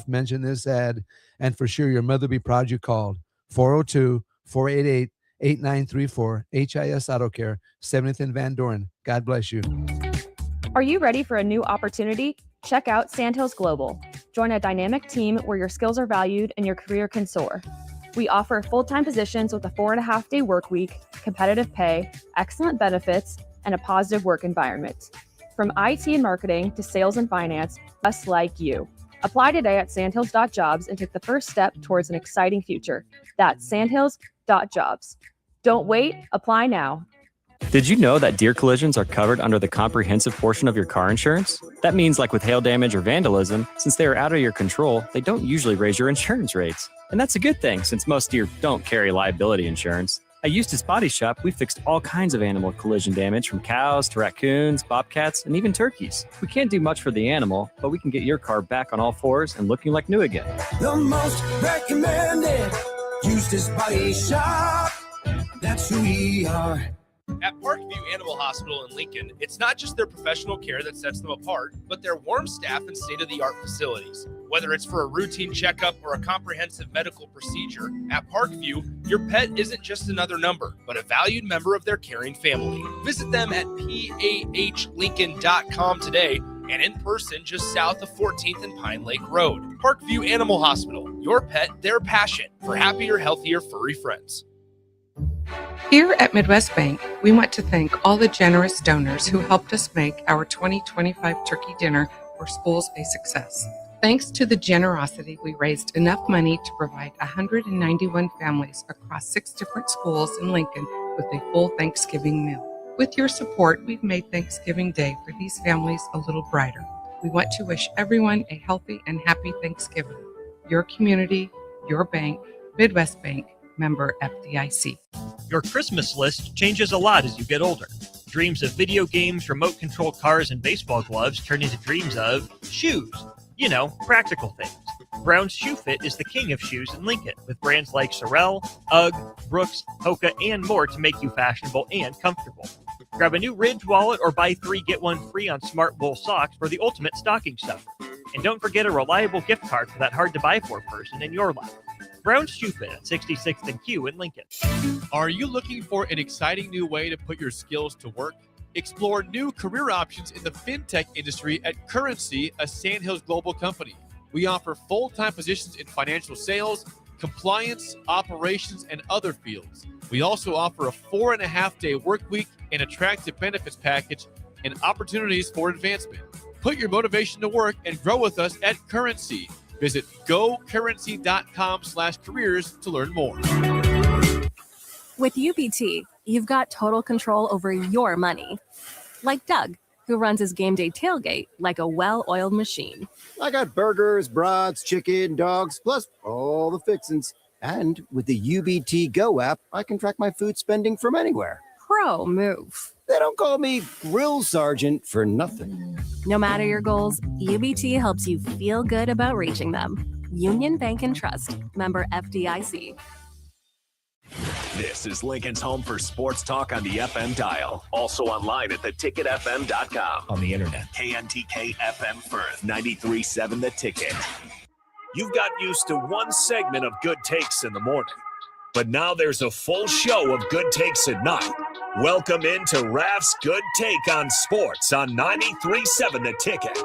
Raff mentioned this ad, and for sure your mother will be proud you called. 402-488-8934, HIS Auto Care, 70th and Van Doren. God bless you. Are you ready for a new opportunity? Check out Sandhills Global. Join a dynamic team where your skills are valued and your career can soar. We offer full-time positions with a 4.5-day work week, competitive pay, excellent benefits, and a positive work environment. From IT and marketing to sales and finance, just like you. Apply today at sandhills.jobs and take the first step towards an exciting future. That's sandhills.jobs. Don't wait, apply now. Did you know that deer collisions are covered under the comprehensive portion of your car insurance? That means, like with hail damage or vandalism, since they are out of your control, they don't usually raise your insurance rates. And that's a good thing, since most deer don't carry liability insurance. At Eustace Body Shop, we fixed all kinds of animal collision damage, from cows to raccoons, bobcats, and even turkeys. We can't do much for the animal, but we can get your car back on all fours and looking like new again. The most recommended Eustace Body Shop. That's who we are. At Parkview Animal Hospital in Lincoln, it's not just their professional care that sets them apart, but their warm staff and state-of-the-art facilities. Whether it's for a routine checkup or a comprehensive medical procedure, at Parkview, your pet isn't just another number, but a valued member of their caring family. Visit them at pahlincoln.com today and in person just south of 14th and Pine Lake Road. Parkview Animal Hospital, your pet, their passion for happier, healthier, furry friends. Here at Midwest Bank, we want to thank all the generous donors who helped us make our 2025 turkey dinner for schools a success. Thanks to the generosity, we raised enough money to provide 191 families across 6 different schools in Lincoln with a full Thanksgiving meal. With your support, we've made Thanksgiving Day for these families a little brighter. We want to wish everyone a healthy and happy Thanksgiving. Your community, your bank, Midwest Bank, member FDIC. Your Christmas list changes a lot as you get older. Dreams of video games, remote control cars, and baseball gloves turn into dreams of shoes. You know, practical things. Brown's Shoe Fit is the king of shoes in Lincoln, with brands like Sorel, UGG, Brooks, Hoka, and more to make you fashionable and comfortable. Grab a new Ridge wallet or buy 3 get 1 free on Smart Wool socks for the ultimate stocking stuffer. And don't forget a reliable gift card for that hard-to-buy-for person in your life. Brown's Shoe Fit at 66th and Q in Lincoln. Are you looking for an exciting new way to put your skills to work? Explore new career options in the fintech industry at Currency, a Sandhills Global company. We offer full-time positions in financial sales, compliance, operations, and other fields. We also offer a 4.5-day work week, an attractive benefits package, and opportunities for advancement. Put your motivation to work and grow with us at Currency. Visit gocurrency.com/careers to learn more. With UBT, you've got total control over your money. Like Doug, who runs his game day tailgate like a well-oiled machine. I got burgers, brats, chicken, dogs, plus all the fixins. And with the UBT Go app, I can track my food spending from anywhere. Pro move. They don't call me Grill Sergeant for nothing. No matter your goals, UBT helps you feel good about reaching them. Union Bank and Trust, member FDIC. This is Lincoln's home for sports talk on the FM dial. Also online at theticketfm.com. On the internet. KNTK FM Firth, 93.7 The Ticket. You've got used to one segment of Good Takes in the morning, but now there's a full show of Good Takes at night. Welcome into Raff's Good Take on Sports on 93.7 The Ticket.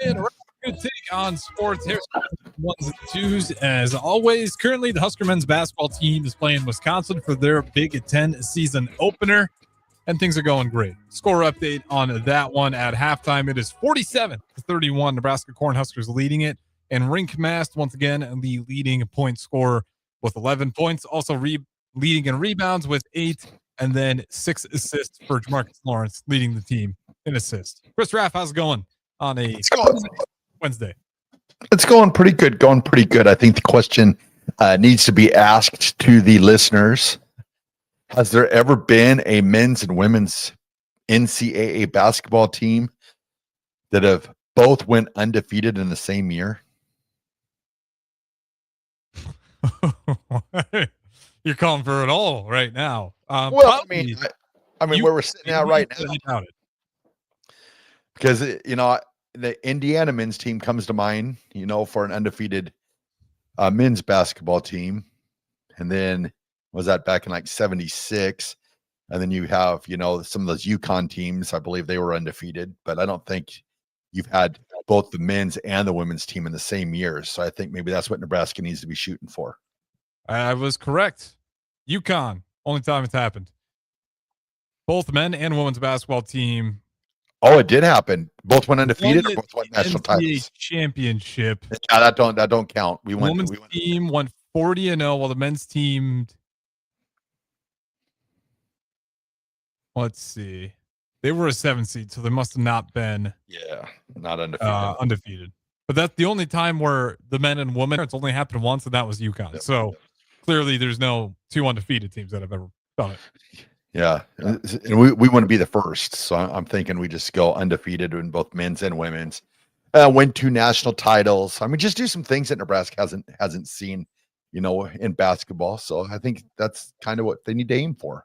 And Good Take on Sports. Here's ones and twos. As always, currently the Husker men's basketball team is playing Wisconsin for their Big Ten season opener, and things are going great. Score update on that one at halftime. It is 47-31. Nebraska Cornhuskers leading it. And Rink Mast, once again, the leading point scorer with 11 points. Also leading in rebounds with 8, and then 6 assists for Jamarcus Lawrence, leading the team in assists. Chris Raff, how's it going on a Wednesday? It's going pretty good. I think the question needs to be asked to the listeners. Has there ever been a men's and women's NCAA basketball team that have both went undefeated in the same year? You're calling for it all right now. Well, I mean, I mean, where we're sitting at right now. I doubt it. Because, the Indiana men's team comes to mind, for an undefeated men's basketball team. And then was that back in like 76? And then you have, some of those UConn teams, I believe they were undefeated, but I don't think you've had both the men's and the women's team in the same year. So I think maybe that's what Nebraska needs to be shooting for. I was correct. UConn, only time it's happened. Both men and women's basketball team. Oh, it did happen. Both went undefeated or both won national titles? Championship. Yeah, that don't count. The women's team went 40-0 while the men's team, let's see, they were a 7 seed, so they must have not been not undefeated. But that's the only time where the men and women, it's only happened once, and that was UConn. Yep. So clearly there's no 2 undefeated teams that have ever done it. Yeah, and we want to be the first, so I'm thinking we just go undefeated in both men's and women's. Win 2 national titles. I mean, just do some things that Nebraska hasn't seen, in basketball. So I think that's kind of what they need to aim for.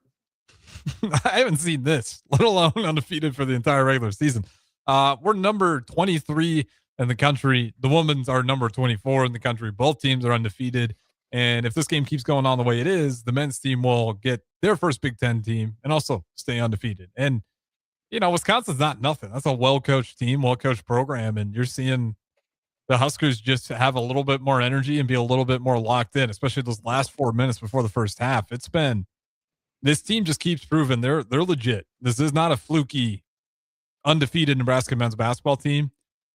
I haven't seen this, let alone undefeated for the entire regular season. We're number 23 in the country. The women's are number 24 in the country. Both teams are undefeated. And if this game keeps going on the way it is, the men's team will get their first Big Ten team and also stay undefeated. And, Wisconsin's not nothing. That's a well-coached team, well-coached program. And you're seeing the Huskers just have a little bit more energy and be a little bit more locked in, especially those last 4 minutes before the first half. This team just keeps proving they're legit. This is not a fluky, undefeated Nebraska men's basketball team.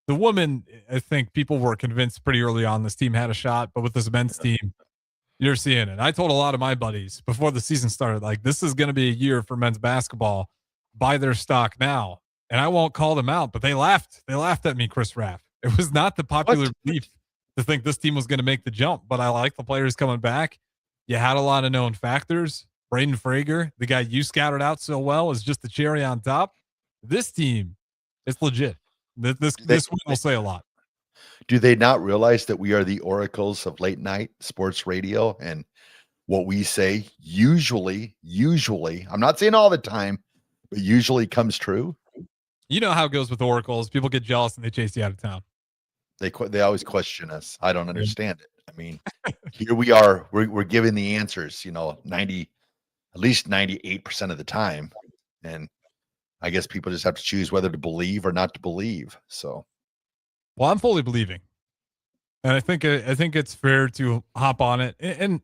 The women, I think people were convinced pretty early on this team had a shot, but with this men's team, you're seeing it. I told a lot of my buddies before the season started, like, this is going to be a year for men's basketball. Buy their stock now. And I won't call them out, but they laughed. They laughed at me, Chris Raff. It was not the popular belief to think this team was going to make the jump, but I like the players coming back. You had a lot of known factors. Braden Frager, the guy you scouted out so well, is just the cherry on top. This team is legit. This win will say a lot. Do they not realize that we are the oracles of late night sports radio, and what we say usually, I'm not saying all the time, but usually comes true? You know how it goes with oracles. People get jealous and they chase you out of town. They always question us. I don't understand it. I mean, here we are. We're giving the answers, at least 98% of the time. And I guess people just have to choose whether to believe or not to believe. So, well, I'm fully believing, and I think it's fair to hop on it. And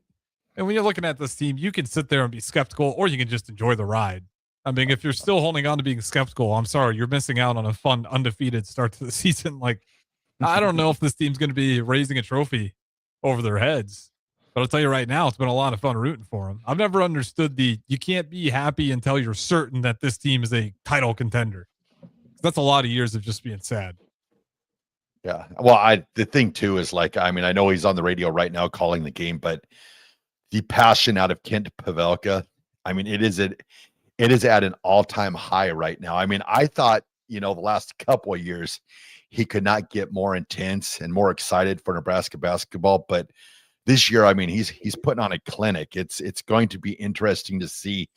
when you're looking at this team, you can sit there and be skeptical, or you can just enjoy the ride. I mean, if you're still holding on to being skeptical, I'm sorry, you're missing out on a fun, undefeated start to the season. Like, I don't know if this team's going to be raising a trophy over their heads, but I'll tell you right now, it's been a lot of fun rooting for them. I've never understood you can't be happy until you're certain that this team is a title contender. That's a lot of years of just being sad. Yeah. Well, the thing too is, like, I mean, I know he's on the radio right now calling the game, but the passion out of Kent Pavelka, I mean, it is at an all-time high right now. I mean, I thought, the last couple of years he could not get more intense and more excited for Nebraska basketball, but this year, I mean, he's putting on a clinic. It's going to be interesting to see,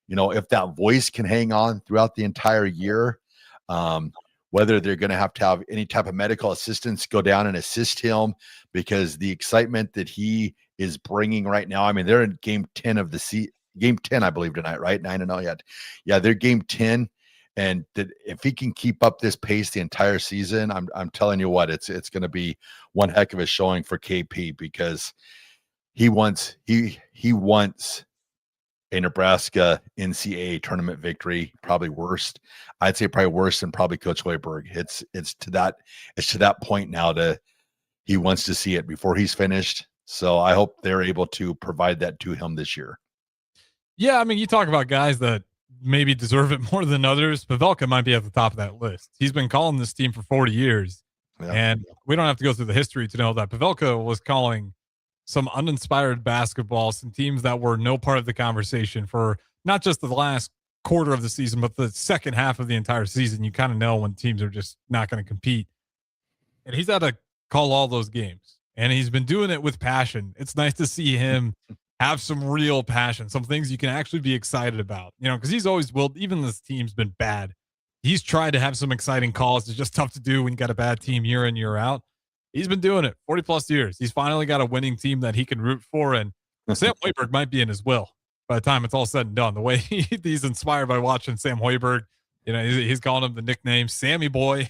if that voice can hang on throughout the entire year, whether they're going to have any type of medical assistance go down and assist him, because the excitement that he is bringing right now, I mean, they're in game 10 of the game 10, I believe, tonight, right? 9-0 yet. Yeah, they're game 10. And if he can keep up this pace the entire season, I'm telling you what, it's going to be one heck of a showing for KP, because he wants a Nebraska NCAA tournament victory, probably worse. I'd say probably worse than probably Coach Hoiberg. It's to that point now he wants to see it before he's finished. So I hope they're able to provide that to him this year. Yeah, I mean, you talk about guys that maybe deserve it more than others. Pavelka might be at the top of that list. He's been calling this team for 40 years. Yeah. And we don't have to go through the history to know that Pavelka was calling some uninspired basketball, some teams that were no part of the conversation for not just the last quarter of the season, but the second half of the entire season. You kind of know when teams are just not going to compete. And he's had to call all those games. And he's been doing it with passion. It's nice to see him have some real passion, some things you can actually be excited about, because he's always willed, even this team's been bad. He's tried to have some exciting calls. It's just tough to do when you got a bad team year in, year out. He's been doing it 40 plus years. He's finally got a winning team that he can root for. And Sam Hoiberg might be in his will by the time it's all said and done. The way he's inspired by watching Sam Hoiberg, he's calling him the nickname Sammy Boy.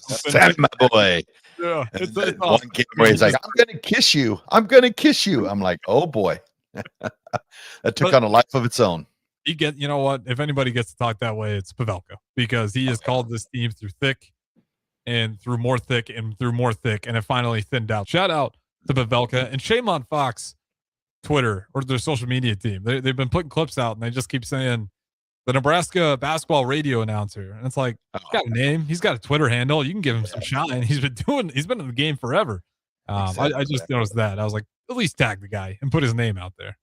Sammy, my boy. Yeah, it's one awesome. game where he's like, I'm going to kiss you. I'm going to kiss you. I'm like, oh boy. That took on a life of its own. You know what? If anybody gets to talk that way, it's Pavelka, because he has called this team through thick and through more thick and through more thick, and it finally thinned out. Shout out to Pavelka, and shame on Fox Twitter or their social media team. They've been putting clips out, and they just keep saying the Nebraska basketball radio announcer, and it's like, he's got a name, he's got a Twitter handle, you can give him some shine. He's been in the game forever. I just noticed that. I was like, at least tag the guy and put his name out there.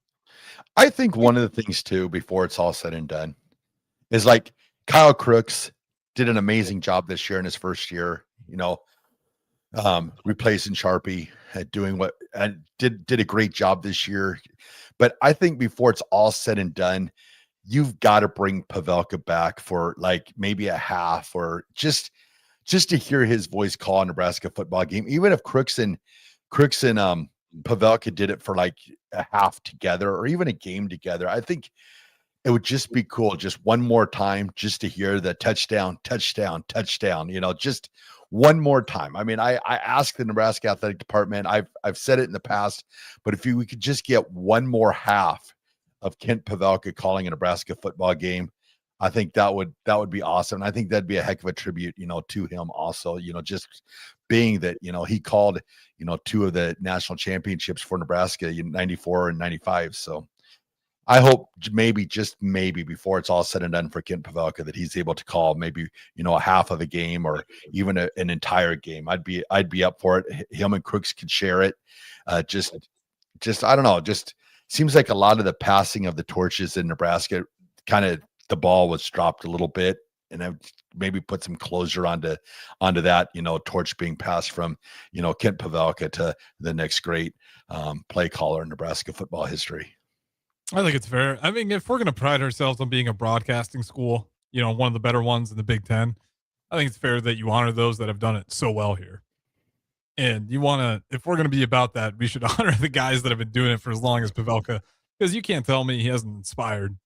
I think one of the things too, before it's all said and done, is like Kyle Crooks did an amazing job this year in his first year, replacing Sharpie, doing what and did a great job this year. But I think before it's all said and done, you've got to bring Pavelka back for like maybe a half, or just to hear his voice call a Nebraska football game. Even if Crooks and Pavelka did it for like a half together, or even a game together, I think it would just be cool, just one more time, just to hear the touchdown, just one more time. I mean, I asked the Nebraska athletic department, I've said it in the past, but if we could just get one more half of Kent Pavelka calling a Nebraska football game, I think that would be awesome. I think that'd be a heck of a tribute, to him also, just being that, he called, two of the national championships for Nebraska in 94 and 95. So I hope maybe, just maybe, before it's all said and done for Kent Pavelka, that he's able to call maybe, a half of a game, or even an entire game. I'd be up for it. Him and Crooks could share it. Just I don't know, just seems like a lot of the passing of the torches in Nebraska, kind of the ball was dropped a little bit, and I've maybe put some closure onto that, torch being passed from, Kent Pavelka to the next great play caller in Nebraska football history. I think it's fair. I mean, if we're going to pride ourselves on being a broadcasting school, one of the better ones in the Big Ten, I think it's fair that you honor those that have done it so well here. And if we're going to be about that, we should honor the guys that have been doing it for as long as Pavelka, because you can't tell me he hasn't inspired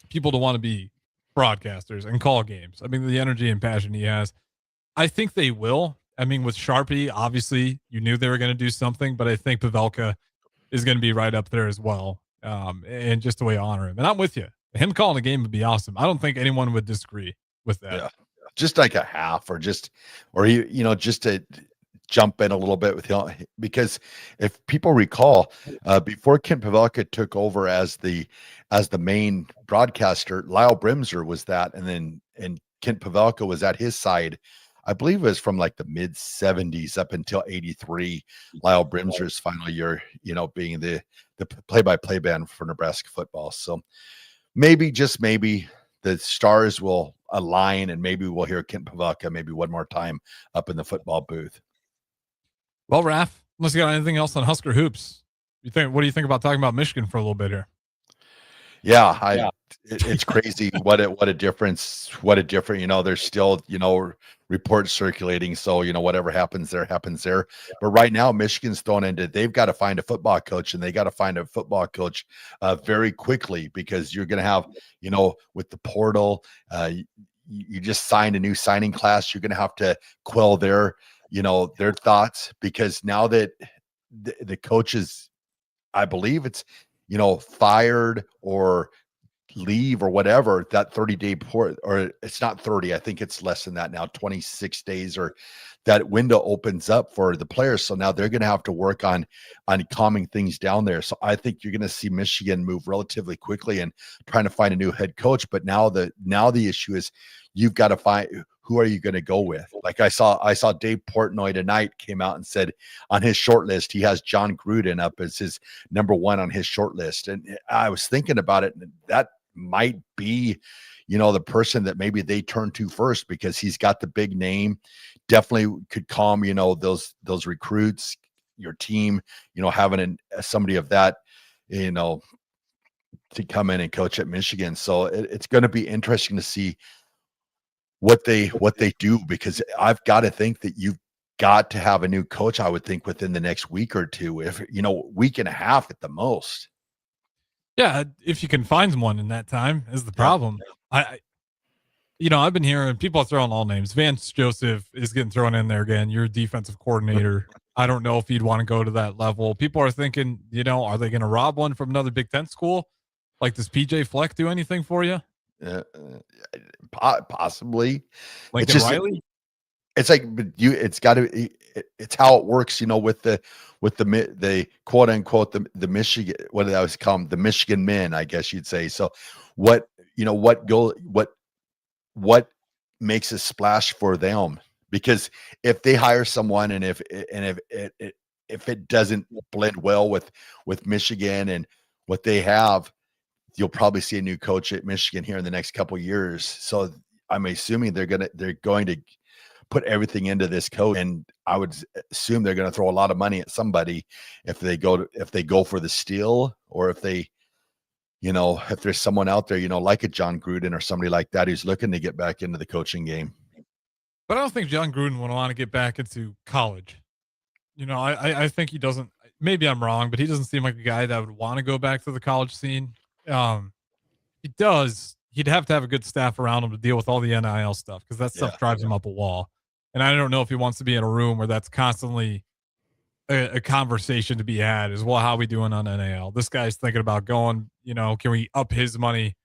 people to want to be broadcasters and call games. I mean, the energy and passion he has, I think they will. I mean, with Sharpie, obviously you knew they were going to do something, but I think Pavelka is going to be right up there as well. And just the way I honor him. And I'm with you. Him calling a game would be awesome. I don't think anyone would disagree with that. Yeah. Just like a half, or just to jump in a little bit with him, because if people recall, before Kent Pavelka took over as the main broadcaster, Lyle Brimser was that, and Kent Pavelka was at his side. I believe it was from like the mid 70s up until 83, Lyle Brimser's final year, being the play-by-play man for Nebraska football. So maybe, just maybe, the stars will align, and maybe we'll hear Kent Pavelka maybe one more time up in the football booth. Well, Raff, unless you got anything else on Husker hoops, what do you think about talking about Michigan for a little bit here? Yeah, it's crazy. What a difference. What a different, there's still, reports circulating. So, whatever happens there. But right now, Michigan's thrown into, they've got to find a football coach, and they got to find a football coach very quickly, because you're going to have, with the portal, you just signed a new signing class. You're going to have to quell their thoughts, because now that the coaches, I believe it's, fired or leave or whatever, that 30-day port, or it's not 30, I think it's less than that now, 26 days, or that window opens up for the players. So now they're going to have to work on calming things down there. So I think you're going to see Michigan move relatively quickly and trying to find a new head coach. But now the issue is, you've got to find, who are you going to go with? Like I saw Dave Portnoy tonight came out and said on his short list, he has John Gruden up as his number one on his short list. And I was thinking about it, and that might be, the person that maybe they turn to first, because he's got the big name, definitely could calm, those recruits, your team, having somebody of that you know, to come in and coach at Michigan. So it's going to be interesting to see what they do, because I've got to think that you've got to have a new coach, I would think, within the next week or two, if week and a half at the most. Yeah, if you can find one in that time is the problem. I've been hearing people throwing all names. Vance Joseph is getting thrown in there again. You're a defensive coordinator. I don't know if you'd want to go to that level. People are thinking, are they going to rob one from another Big Ten school? Like, does PJ Fleck do anything for you? Possibly. Like Riley? It's like, but it's got to. It's how it works, with the quote unquote the Michigan, what did I was called, the Michigan men, I guess you'd say. So, what makes a splash for them? Because if they hire someone, and if it doesn't blend well with Michigan and what they have, you'll probably see a new coach at Michigan here in the next couple of years. So I'm assuming they're going to put everything into this coach, and I would assume they're going to throw a lot of money at somebody if they go for the steal, or if they, if there's someone out there, like a John Gruden or somebody like that who's looking to get back into the coaching game. But I don't think John Gruden would want to get back into college. I think he doesn't. Maybe I'm wrong, but he doesn't seem like a guy that would want to go back to the college scene. He does. He'd have to have a good staff around him to deal with all the NIL stuff, because that stuff drives him up a wall. And I don't know if he wants to be in a room where that's constantly a conversation to be had. Is, well, how are we doing on NIL? This guy's thinking about going. Can we up his money?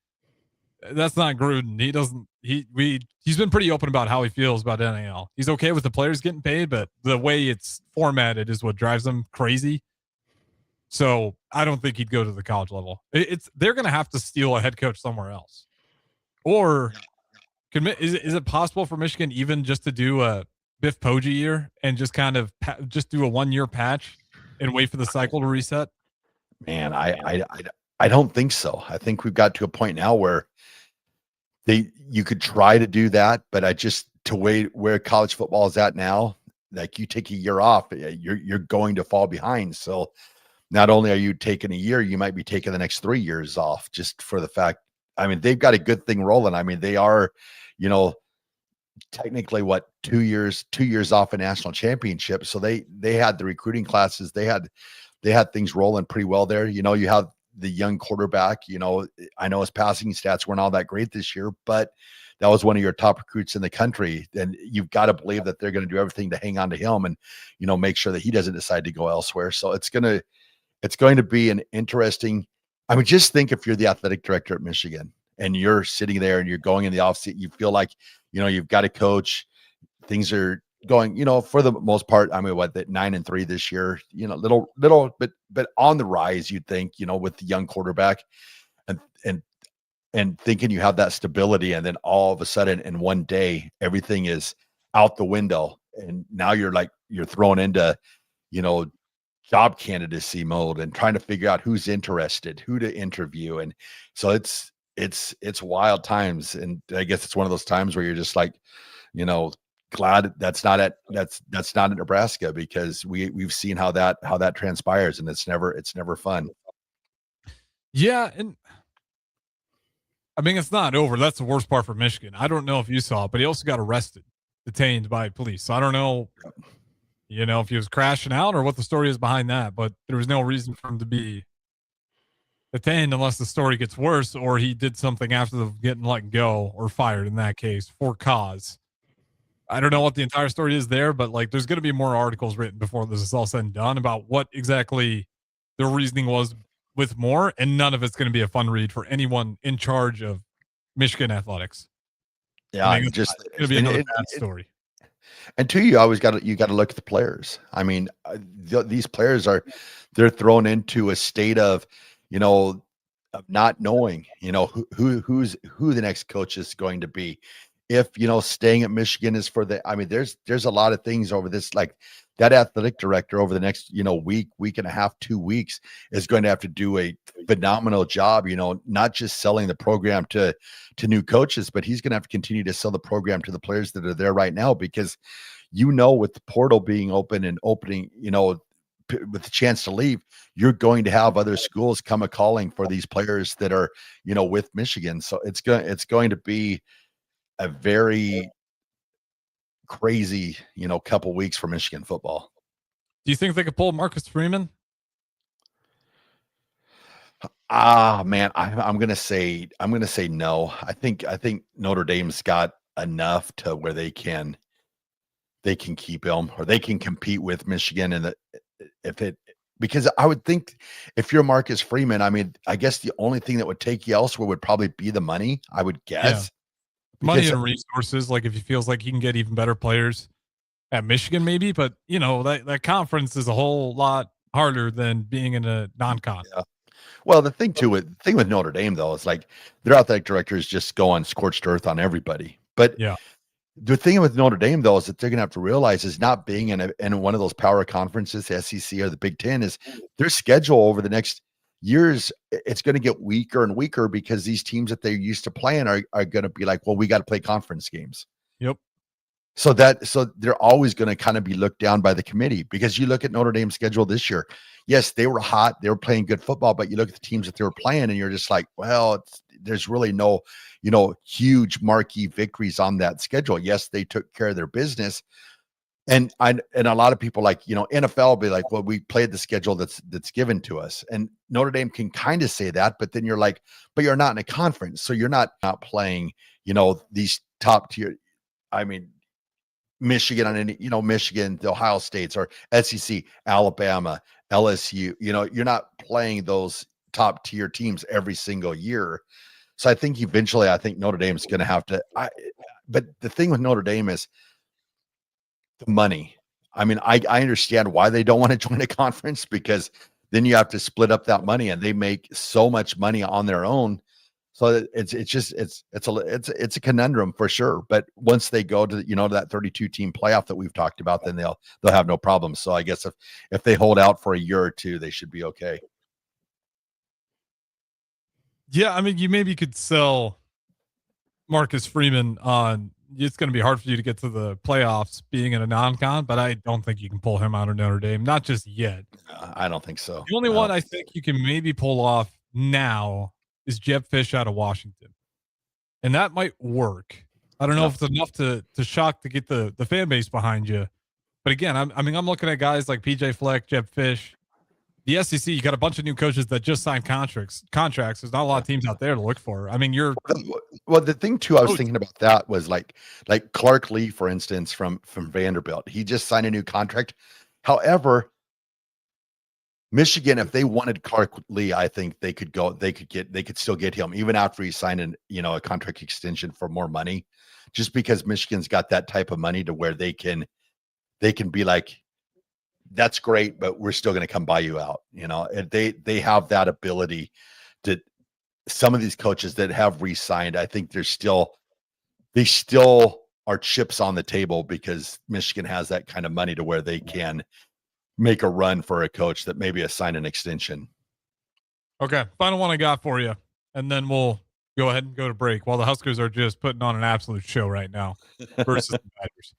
That's not Gruden. He doesn't. He's been pretty open about how he feels about NIL. He's okay with the players getting paid, but the way it's formatted is what drives him crazy. So I don't think he'd go to the college level. They're going to have to steal a head coach somewhere else. Or is it possible for Michigan even just to do a Biff Poggi year and just kind of just do a 1-year patch and wait for the cycle to reset? Man, I don't think so. I think we've got to a point now where you could try to do that, but where college football is at now, like, you take a year off, you're going to fall behind. So not only are you taking a year, you might be taking the next 3 years off, just for the fact. I mean, they've got a good thing rolling. I mean, they are, technically 2 years off a national championship. So they had the recruiting classes. They had things rolling pretty well there. You have the young quarterback, I know his passing stats weren't all that great this year, but that was one of your top recruits in the country. And you've got to believe that they're going to do everything to hang on to him and, make sure that he doesn't decide to go elsewhere. So it's going to be an interesting, I mean, just think if you're the athletic director at Michigan and you're sitting there and you're going in the offseason, you feel like, you've got a coach, things are going, for the most part, I mean, 9-3 this year, little, but on the rise, you'd think, with the young quarterback and thinking you have that stability. And then all of a sudden in one day, everything is out the window. And now you're thrown into, job candidacy mode and trying to figure out who's interested, who to interview. And so it's wild times. And I guess it's one of those times where you're just like, glad that's not at Nebraska, because we've seen how that transpires, and it's never fun. Yeah. And I mean, it's not over. That's the worst part for Michigan. I don't know if you saw it, but he also got detained by police. So I don't know, if he was crashing out or what the story is behind that, but there was no reason for him to be detained unless the story gets worse, or he did something after getting let go or fired, in that case, for cause. I don't know what the entire story is there, but there's going to be more articles written before this is all said and done about what exactly the reasoning was with more, and none of it's going to be a fun read for anyone in charge of Michigan athletics. Yeah, I mean, it's going to be another bad story. And two, you always got to look at the players. I mean, these players they're thrown into a state of, of not knowing, who the next coach is going to be. If, staying at Michigan is there's a lot of things over this, like that athletic director over the next, week and a half, 2 weeks is going to have to do a phenomenal job, not just selling the program to new coaches, but he's going to have to continue to sell the program to the players that are there right now, because, with the portal being open and opening, with the chance to leave, you're going to have other schools come a calling for these players that are, with Michigan. So it's going to be a very crazy, couple weeks for Michigan football. Do you think they could pull Marcus Freeman? Man, I'm gonna say no. I think Notre Dame's got enough to where they can keep him, or they can compete with Michigan. And because I would think if you're Marcus Freeman, I mean, I guess the only thing that would take you elsewhere would probably be the money, I would guess. Money and resources, like if he feels like he can get even better players at Michigan, maybe. But that conference is a whole lot harder than being in a non-con. Yeah. Well, the thing with Notre Dame though is like their athletic directors just go on scorched earth on everybody. But the thing with Notre Dame though is that they're gonna have to realize is not being in one of those power conferences, the SEC or the Big Ten, is their schedule over the next years, it's going to get weaker and weaker because these teams that they're used to playing are going to be like, well, we got to play conference games. Yep. So they're always going to kind of be looked down by the committee, because you look at Notre Dame's schedule this year. Yes, they were hot. They were playing good football, but you look at the teams that they were playing and you're just like, well, there's really no, huge marquee victories on that schedule. Yes, they took care of their business. And a lot of people like, NFL will be like, well, we played the schedule that's given to us. And Notre Dame can kind of say that, but then you're like, but you're not in a conference. So you're not playing, these top tier, I mean, Michigan on any, Michigan, the Ohio States, or SEC, Alabama, LSU, you're not playing those top tier teams every single year. So I think eventually, Notre Dame's going to have to, but the thing with Notre Dame is, the money. I mean, I understand why they don't want to join a conference, because then you have to split up that money, and they make so much money on their own. So it's a conundrum for sure. But once they go to that 32 team playoff that we've talked about, then they'll have no problem. So I guess if they hold out for a year or two, they should be okay. Yeah, I mean, you maybe could sell Marcus Freeman on. It's going to be hard for you to get to the playoffs being in a non-con, but I don't think you can pull him out of Notre Dame. Not just yet. I don't think so. The only one I think you can maybe pull off now is Jeb Fish out of Washington. And that might work. I don't know if it's enough to shock to get the fan base behind you. But again, I'm looking at guys like PJ Fleck, Jeb Fish. The SEC, you got a bunch of new coaches that just signed contracts. There's not a lot of teams out there to look for. I mean, well, the thing too, I was thinking about that was like Clark Lee, for instance, from Vanderbilt. He just signed a new contract. However, Michigan, if they wanted Clark Lee, I think they could still get him even after he signed a contract extension for more money, just because Michigan's got that type of money to where they can be like, that's great, but we're still going to come buy you out. And they have that ability to. Some of these coaches that have re-signed, I think they still are chips on the table, because Michigan has that kind of money to where they can make a run for a coach that maybe has signed an extension. Okay, final one I got for you, and then we'll go ahead and go to break while the Huskers are just putting on an absolute show right now versus the Badgers.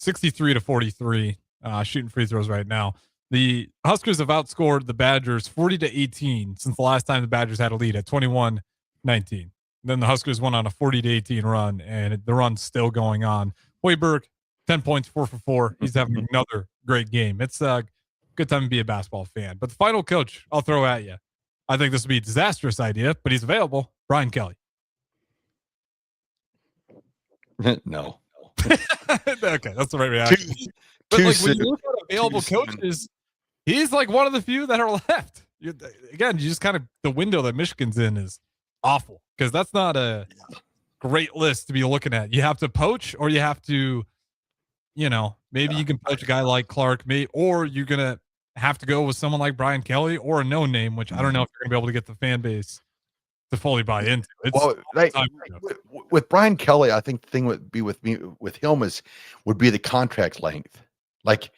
63-43. Shooting free throws right now. The Huskers have outscored the Badgers 40-18 since the last time the Badgers had a lead at 21-19. Then the Huskers went on a 40-18 run, and the run's still going on. Hoiberg, 10 points, 4 for 4. He's having another great game. It's a good time to be a basketball fan. But the final coach I'll throw at you, I think this would be a disastrous idea, but he's available. Brian Kelly. No. Okay, that's the right reaction. But like when you look at available coaches, he's like one of the few that are left. You just kind of, the window that Michigan's in is awful, because that's not a great list to be looking at. You have to poach, or you have to, maybe you can poach a guy like Clark, or you're going to have to go with someone like Brian Kelly or a no name, which I don't know if you're going to be able to get the fan base to fully buy into. With Brian Kelly, I think the thing would be with him would be the contract length. Like,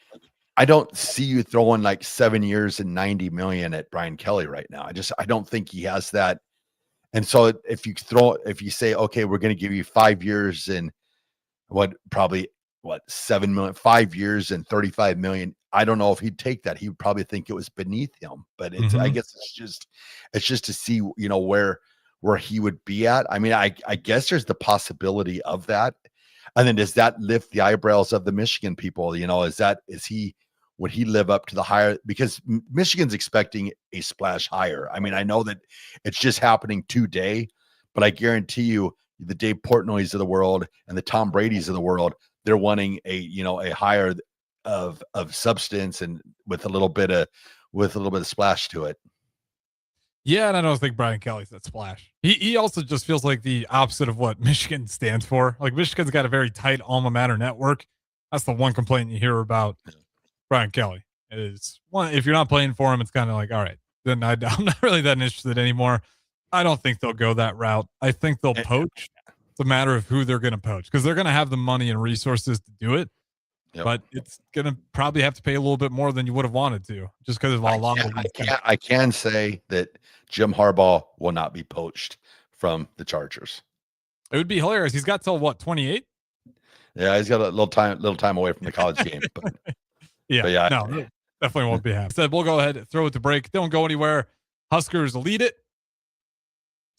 I don't see you throwing like 7 years and $90 million at Brian Kelly right now. I don't think he has that. And so if you say, okay, we're going to give you 5 years and 7 million, 5 years and $35 million. I don't know if he'd take that. He would probably think it was beneath him. But it's I guess it's just to see, where he would be at. I mean, I guess there's the possibility of that. And then does that lift the eyebrows of the Michigan people? Would he live up to the higher, because Michigan's expecting a splash higher. I mean, I know that it's just happening today, but I guarantee you the Dave Portnoy's of the world and the Tom Brady's of the world, they're wanting a higher of substance and with a little bit of splash to it. Yeah, and I don't think Brian Kelly's that splash. He also just feels like the opposite of what Michigan stands for. Like, Michigan's got a very tight alma mater network. That's the one complaint you hear about Brian Kelly. Is one, if you're not playing for him, it's kind of like, all right, then I'm not really that interested anymore. I don't think they'll go that route. I think they'll poach. It's a matter of who they're going to poach, because they're going to have the money and resources to do it. Yep. But it's going to probably have to pay a little bit more than you would have wanted to, just because of I can say that Jim Harbaugh will not be poached from the Chargers. It would be hilarious. He's got till what, 28? Yeah, he's got a little time away from the college game. But yeah, no, definitely won't be happy. Said we'll go ahead and throw it to break. Don't go anywhere. Huskers lead it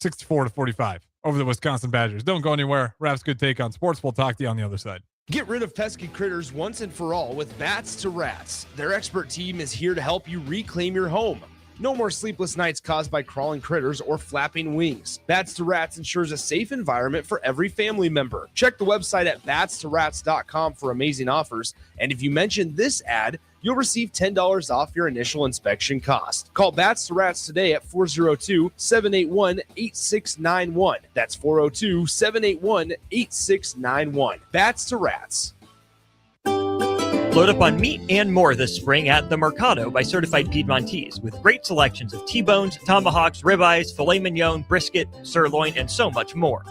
64-45 over the Wisconsin Badgers. Don't go anywhere. Raff's good take on sports. We'll talk to you on the other side. Get rid of pesky critters once and for all with Bats to Rats. Their expert team is here to help you reclaim your home. No more sleepless nights caused by crawling critters or flapping wings. Bats to Rats ensures a safe environment for every family member. Check the website at batstorats.com for amazing offers. And if you mention this ad, you'll receive $10 off your initial inspection cost. Call Bats to Rats today at 402-781-8691. That's 402-781-8691. Bats to Rats. Load up on meat and more this spring at The Mercado by Certified Piedmontese, with great selections of T-bones, tomahawks, ribeyes, filet mignon, brisket, sirloin, and so much more.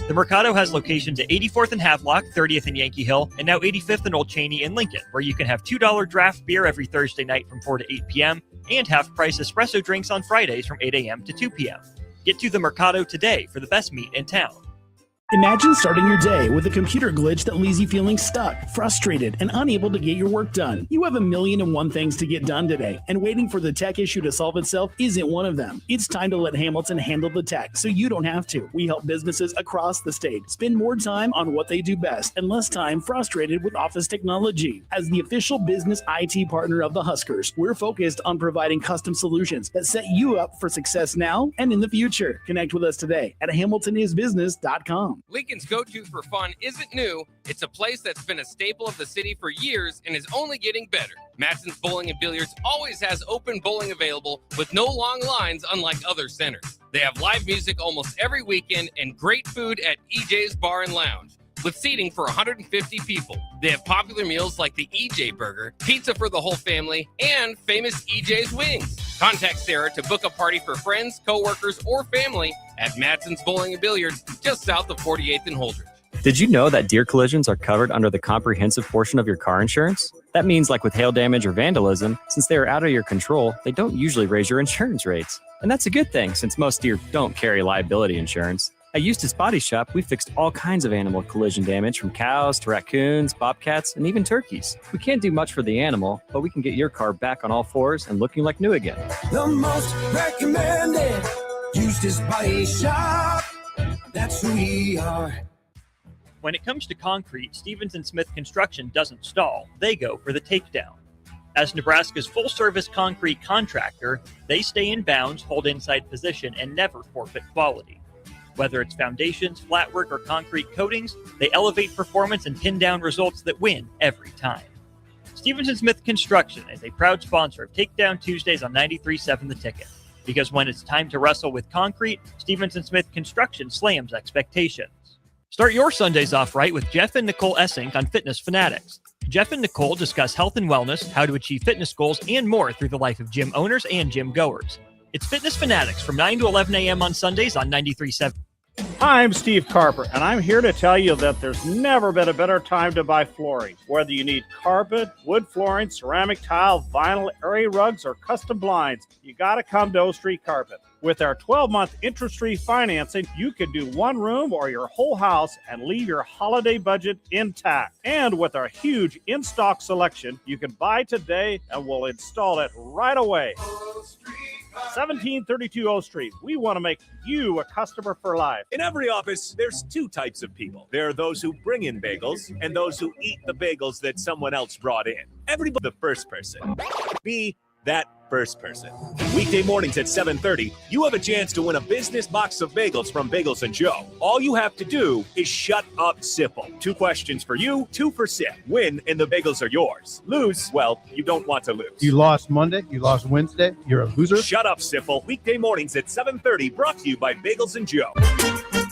The Mercado has locations at 84th and Havelock, 30th and Yankee Hill, and now 85th and Old Cheney in Lincoln, where you can have $2 draft beer every Thursday night from 4 to 8 p.m. and half-price espresso drinks on Fridays from 8 a.m. to 2 p.m. Get to The Mercado today for the best meat in town. Imagine starting your day with a computer glitch that leaves you feeling stuck, frustrated, and unable to get your work done. You have 1,000,001 things to get done today, and waiting for the tech issue to solve itself isn't one of them. It's time to let Hamilton handle the tech so you don't have to. We help businesses across the state spend more time on what they do best and less time frustrated with office technology. As the official business IT partner of the Huskers, we're focused on providing custom solutions that set you up for success now and in the future. Connect with us today at hamiltonisbusiness.com. Lincoln's go-to for fun isn't new. It's a place that's been a staple of the city for years and is only getting better. Matson's Bowling and Billiards always has open bowling available with no long lines, unlike other centers. They have live music almost every weekend and great food at EJ's Bar and Lounge, with seating for 150 people. They have popular meals like the EJ Burger, pizza for the whole family, and famous EJ's Wings. Contact Sarah to book a party for friends, coworkers, or family at Matson's Bowling and Billiards, just south of 48th and Holdridge. Did you know that deer collisions are covered under the comprehensive portion of your car insurance? That means, like with hail damage or vandalism, since they are out of your control, they don't usually raise your insurance rates. And that's a good thing, since most deer don't carry liability insurance. At Eustace Body Shop, we fixed all kinds of animal collision damage, from cows to raccoons, bobcats, and even turkeys. We can't do much for the animal, but we can get your car back on all fours and looking like new again. The most recommended Eustace Body Shop. That's who we are. When it comes to concrete, Stevens & Smith Construction doesn't stall. They go for the takedown. As Nebraska's full-service concrete contractor, they stay in bounds, hold inside position, and never forfeit quality. Whether it's foundations, flatwork, or concrete coatings, they elevate performance and pin down results that win every time. Stevens & Smith Construction is a proud sponsor of Takedown Tuesdays on 93.7 The Ticket. Because when it's time to wrestle with concrete, Stevens & Smith Construction slams expectations. Start your Sundays off right with Jeff and Nicole Essink on Fitness Fanatics. Jeff and Nicole discuss health and wellness, how to achieve fitness goals, and more through the life of gym owners and gym goers. It's Fitness Fanatics from 9 to 11 a.m. on Sundays on 93.7. I'm Steve Carper, and I'm here to tell you that there's never been a better time to buy flooring. Whether you need carpet, wood flooring, ceramic tile, vinyl, area rugs, or custom blinds, you gotta come to O Street Carpet. With our 12-month interest-free financing, you can do one room or your whole house and leave your holiday budget intact. And with our huge in-stock selection, you can buy today and we'll install it right away. 1732 O Street. We want to make you a customer for life. In every office, there's two types of people. There are those who bring in bagels and those who eat the bagels that someone else brought in. Everybody, the first person. Be that first person. Weekday mornings at 7:30, you have a chance to win a business box of bagels from Bagels and Joe. All you have to do is shut up, Sipple. 2 questions for you, 2 for Sip. Win, and the bagels are yours. Lose, well, you don't want to lose. You lost Monday, you lost Wednesday, you're a loser. Shut up, Sipple. Weekday mornings at 7:30, brought to you by Bagels and Joe.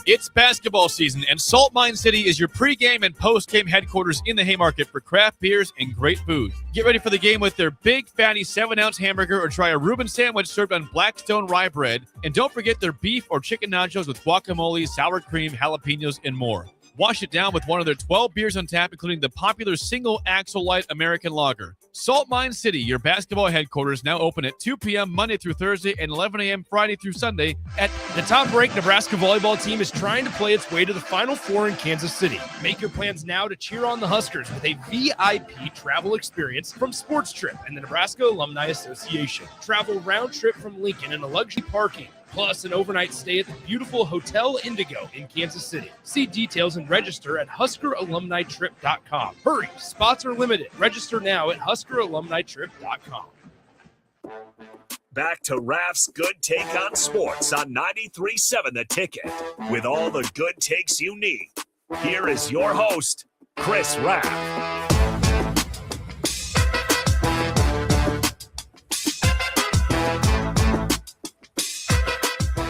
It's basketball season, and Salt Mine City is your pregame and postgame headquarters in the Haymarket for craft beers and great food. Get ready for the game with their big, fatty 7-ounce hamburger or try a Reuben sandwich served on Blackstone rye bread. And don't forget their beef or chicken nachos with guacamole, sour cream, jalapenos, and more. Wash it down with one of their 12 beers on tap, including the popular Single Axle Light American Lager. Salt Mine City, your basketball headquarters, now open at 2 p.m. Monday through Thursday and 11 a.m. Friday through Sunday. The top-ranked Nebraska volleyball team is trying to play its way to the Final Four in Kansas City. Make your plans now to cheer on the Huskers with a VIP travel experience from Sports Trip and the Nebraska Alumni Association. Travel round trip from Lincoln in a luxury parking, plus an overnight stay at the beautiful Hotel Indigo in Kansas City. See details and register at HuskerAlumniTrip.com. Hurry, spots are limited. Register now at HuskerAlumniTrip.com. Back to Raff's Good Take on Sports on 93.7 The Ticket. With all the good takes you need, here is your host, Chris Raff.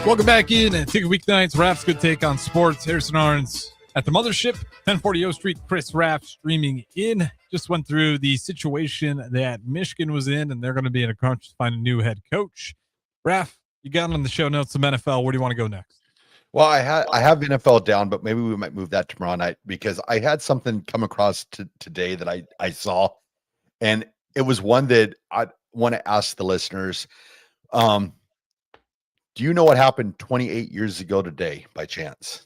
Welcome back in and Ticket Weeknights. Raff's Good Take on Sports. Harrison Arns at the Mothership, 1040 O Street. Chris Raff streaming in. Just went through the situation that Michigan was in, and they're going to be in a crunch to find a new head coach. Raff, you got on the show notes some NFL. Where do you want to go next? Well, I have NFL down, but maybe we might move that tomorrow night because I had something come across today that I saw, and it was one that I want to ask the listeners. Do you know what happened 28 years ago today by chance?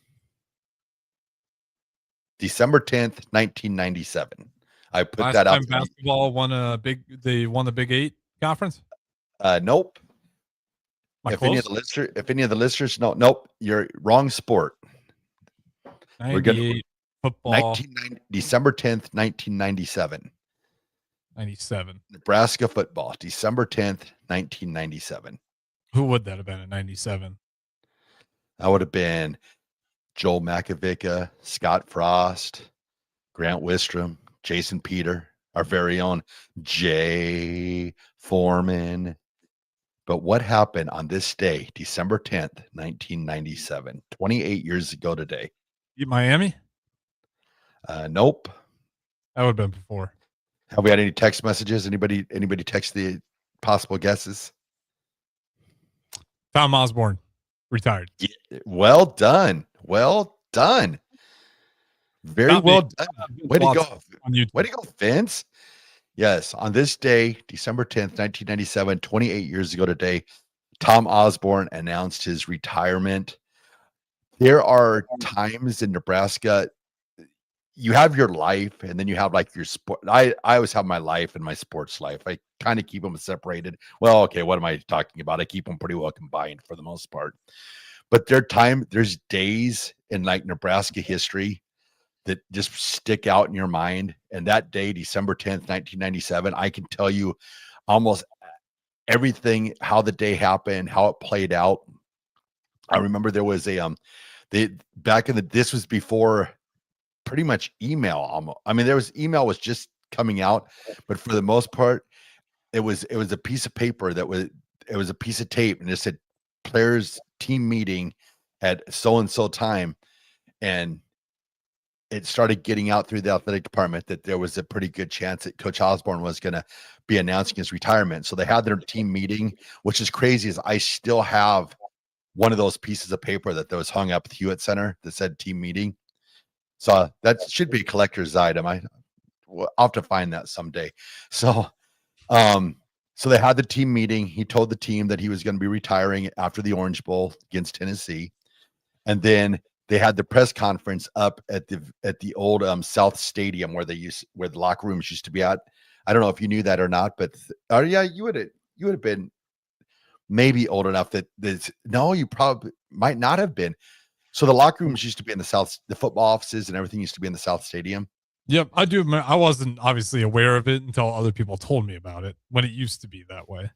December 10th, 1997. I put Last that out. time basketball won they won the Big 8 conference? Nope. Am I If any of the listeners know, nope, you're wrong sport. We're gonna football. December 10th, 1997. 97. Nebraska football, December 10th, 1997. Who would that have been in 97? That would have been Joel Makovica, Scott Frost, Grant Wistrom, Jason Peter, our very own Jay Foreman. But what happened on this day, December 10th, 1997, 28 years ago today? Miami? Nope. That would have been before. Have we had any text messages? Anybody text the possible guesses? Tom Osborne retired. Yeah, well done. Well done. Very well done. Way to go. Way to go, Vince. Yes, on this day, December 10th, 1997, 28 years ago today, Tom Osborne announced his retirement. There are times in Nebraska, you have your life and then you have like your sport. I always have my life and my sports life. I kind of keep them separated. Well, okay, what am I talking about? I keep them pretty well combined for the most part. But there's days in like Nebraska history that just stick out in your mind. And that day, December 10th, 1997, I can tell you almost everything, how the day happened, how it played out. I remember there was this was before pretty much email. There was email was just coming out, but for the most part, it was a piece of paper it was a piece of tape, and it said players team meeting at so-and-so time. And it started getting out through the athletic department that there was a pretty good chance that Coach Osborne was going to be announcing his retirement. So they had their team meeting, which is crazy. Is I still have one of those pieces of paper that was hung up at the Hewitt Center that said team meeting. So that should be a collector's item. I'll have to find that someday. So, so they had the team meeting. He told the team that he was going to be retiring after the Orange Bowl against Tennessee. And then they had the press conference up at the old South Stadium where where the locker rooms used to be at. I don't know if you knew that or not, but yeah, you would have been maybe old enough that no, you probably might not have been. So the locker rooms used to be in the South, the football offices and everything used to be in the South Stadium. Yep, I do. I wasn't obviously aware of it until other people told me about it when it used to be that way.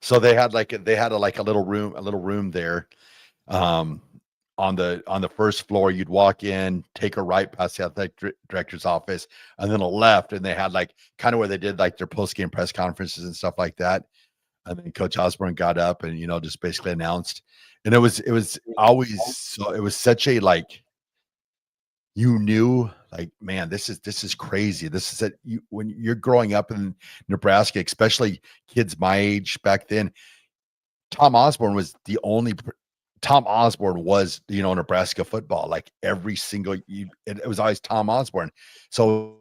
So they had a little room there. On the first floor, you'd walk in, take a right past the athletic director's office, and then a left, and they had like kind of where they did like their post-game press conferences and stuff like that. And then Coach Osborne got up and just basically announced, and it was always so it was such a like, you knew like, man, this is crazy. This is when you're growing up in Nebraska, especially kids my age back then. Tom Osborne was Nebraska football, like every single, it was always Tom Osborne. So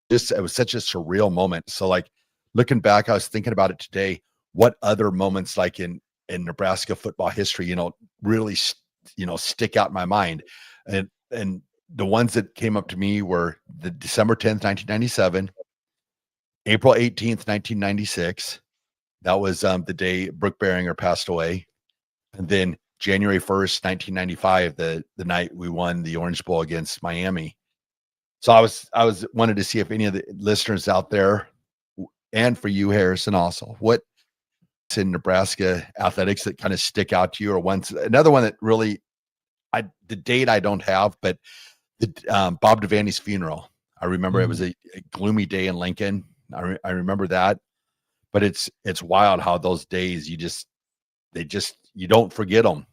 it was such a surreal moment. So like looking back, I was thinking about it today. What other moments like in Nebraska football history, really, stick out in my mind. And the ones that came up to me were the December 10th, 1997, April 18th, 1996. That was the day Brooke Behringer passed away. And then January 1st, 1995, the night we won the Orange Bowl against Miami. So I was wanted to see if any of the listeners out there, and for you, Harrison, also, what in Nebraska athletics that kind of stick out to you, or another one that really, the date I don't have, but the Bob Devaney's funeral. I remember it was a gloomy day in Lincoln. I remember that, but it's wild how those days you don't forget them.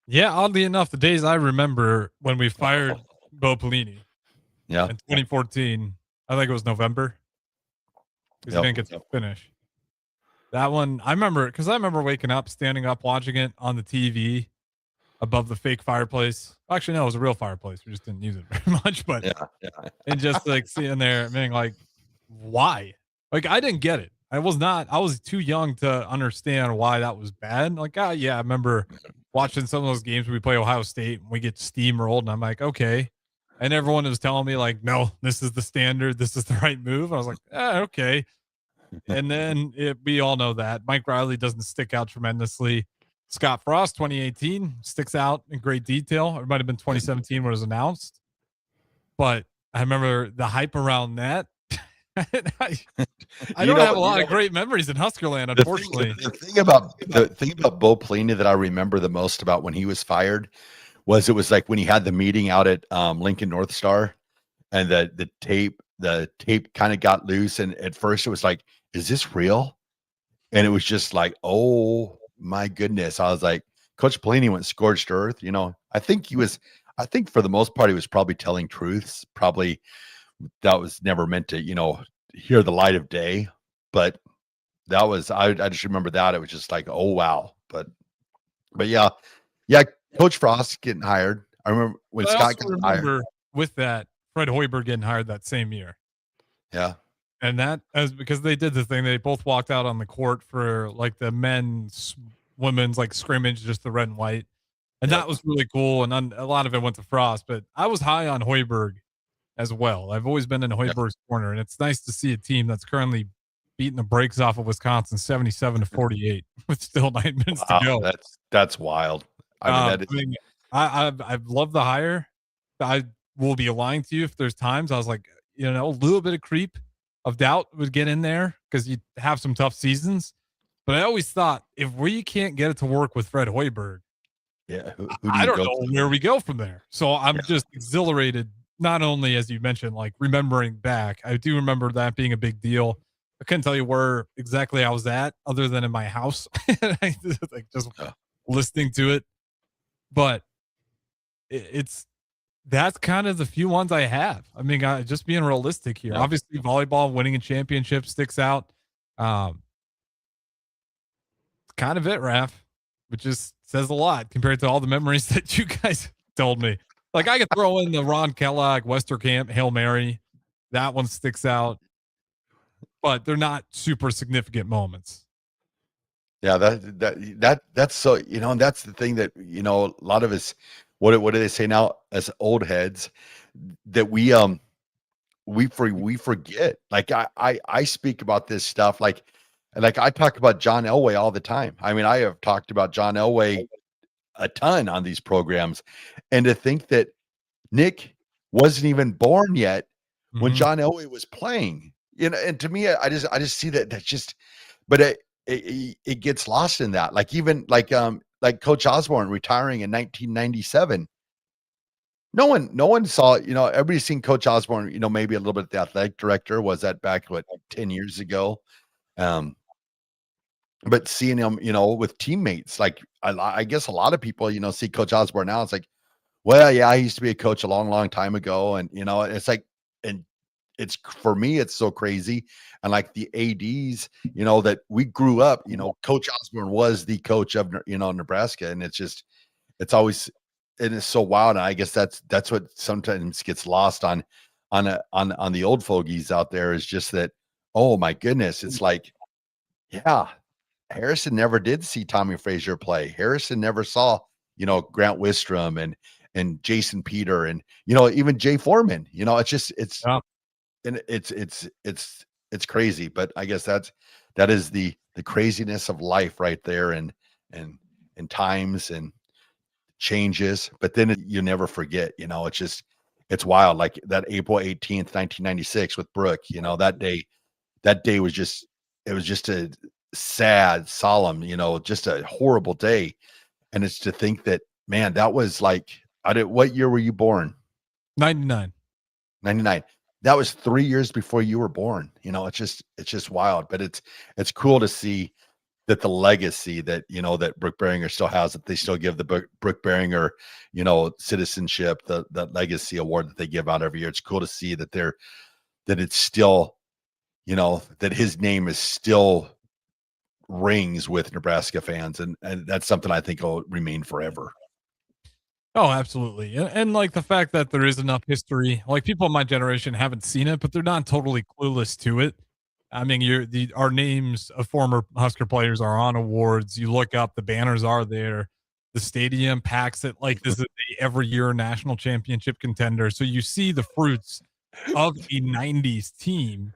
Yeah, oddly enough, the days I remember when we fired Bo Pelini. Yeah. In 2014, I think it was November. Because he didn't get to finish. That one, I remember waking up, standing up, watching it on the TV above the fake fireplace. Actually, no, it was a real fireplace. We just didn't use it very much, but and just like sitting there being like, why? Like, I didn't get it. I was too young to understand why that was bad. Like, yeah, I remember watching some of those games when we play Ohio State and we get steamrolled, and I'm like, okay. And everyone was telling me like, no, this is the standard. This is the right move. I was like, okay. And then we all know that Mike Riley doesn't stick out tremendously. Scott Frost, 2018, sticks out in great detail. It might have been 2017 when it was announced. But I remember the hype around that. I don't have a lot of great memories in Huskerland, unfortunately. The thing about Bo Pelini that I remember the most about when he was fired was it was like when he had the meeting out at Lincoln North Star, and the tape kind of got loose, and at first it was like, is this real? And it was just like, oh my goodness. I was like, Coach Pelini went scorched earth. I think for the most part, he was probably telling truths. Probably that was never meant to, hear the light of day. But that was, I just remember that. It was just like, oh, wow. But yeah, Coach Frost getting hired. I remember when Scott got hired. With that, Fred Hoiberg getting hired that same year. Yeah. And that because they did the thing, they both walked out on the court for like the women's like scrimmage, just the red and white. And that was really cool. And a lot of it went to Frost, but I was high on Hoiberg as well. I've always been in Hoiberg's corner, and it's nice to see a team that's currently beating the brakes off of Wisconsin 77-48 with still 9 minutes to go. That's wild. I've loved the hire. I will be lying to you if there's times I was like, a little bit of creep of doubt would get in there because you have some tough seasons. But I always thought if we can't get it to work with Fred Hoiberg, I don't know where we go from there. So I'm just exhilarated, not only as you mentioned, like remembering back. I do remember that being a big deal. I couldn't tell you where exactly I was at other than in my house, just listening to it. But that's kind of the few ones I have. I mean, just being realistic here. Obviously, volleyball winning a championship sticks out. Kind of it, Raff. which just says a lot compared to all the memories that you guys told me. Like I could throw in the Ron Kellogg, Westerkamp, Hail Mary. That one sticks out, but they're not super significant moments. Yeah, that's so, and that's the thing that, a lot of us, what do they say now as old heads, that we forget. Like I speak about this stuff like I talk about John Elway all the time. I mean, I have talked about John Elway a ton on these programs, and to think that Nick wasn't even born yet when John Elway was playing, and to me, I just see that's just, but it gets lost in that. Like even like Coach Osborne retiring in 1997. No one saw, everybody's seen Coach Osborne, maybe a little bit the athletic director. Was that back 10 years ago? But seeing him, with teammates, like I guess a lot of people, see Coach Osborne now. It's like, well, yeah, I used to be a coach a long, long time ago. And, it's like, and it's, for me, it's so crazy. And like the ADs, that we grew up, Coach Osborne was the coach of, Nebraska. And it's always, and it's so wild. And I guess that's what sometimes gets lost on the old fogies out there, is just that, oh my goodness, it's like, yeah, Harrison never did see Tommy Frazier play. Harrison never saw, Grant Wistrom and Jason Peter and, even Jay Foreman. And it's crazy. But I guess that is the craziness of life right there, and times and changes. But then you never forget, it's wild. Like that April 18th, 1996 with Brooke, that day was just, it was just a sad, solemn, just a horrible day. And it's to think that, man, that was like, what year were you born? 99. 99. That was 3 years before you were born. It's just wild. But it's cool to see that the legacy that, that Brooke Beringer still has, that they still give the Brooke Beringer, citizenship, the legacy award that they give out every year. It's cool to see that that it's still, that his name is still rings with Nebraska fans. And that's something I think will remain forever. Oh, absolutely. And like the fact that there is enough history, like people in my generation haven't seen it, but they're not totally clueless to it. I mean, our names of former Husker players are on awards. You look up, the banners are there. The stadium packs it like this is a every year national championship contender. So you see the fruits of a 90s team,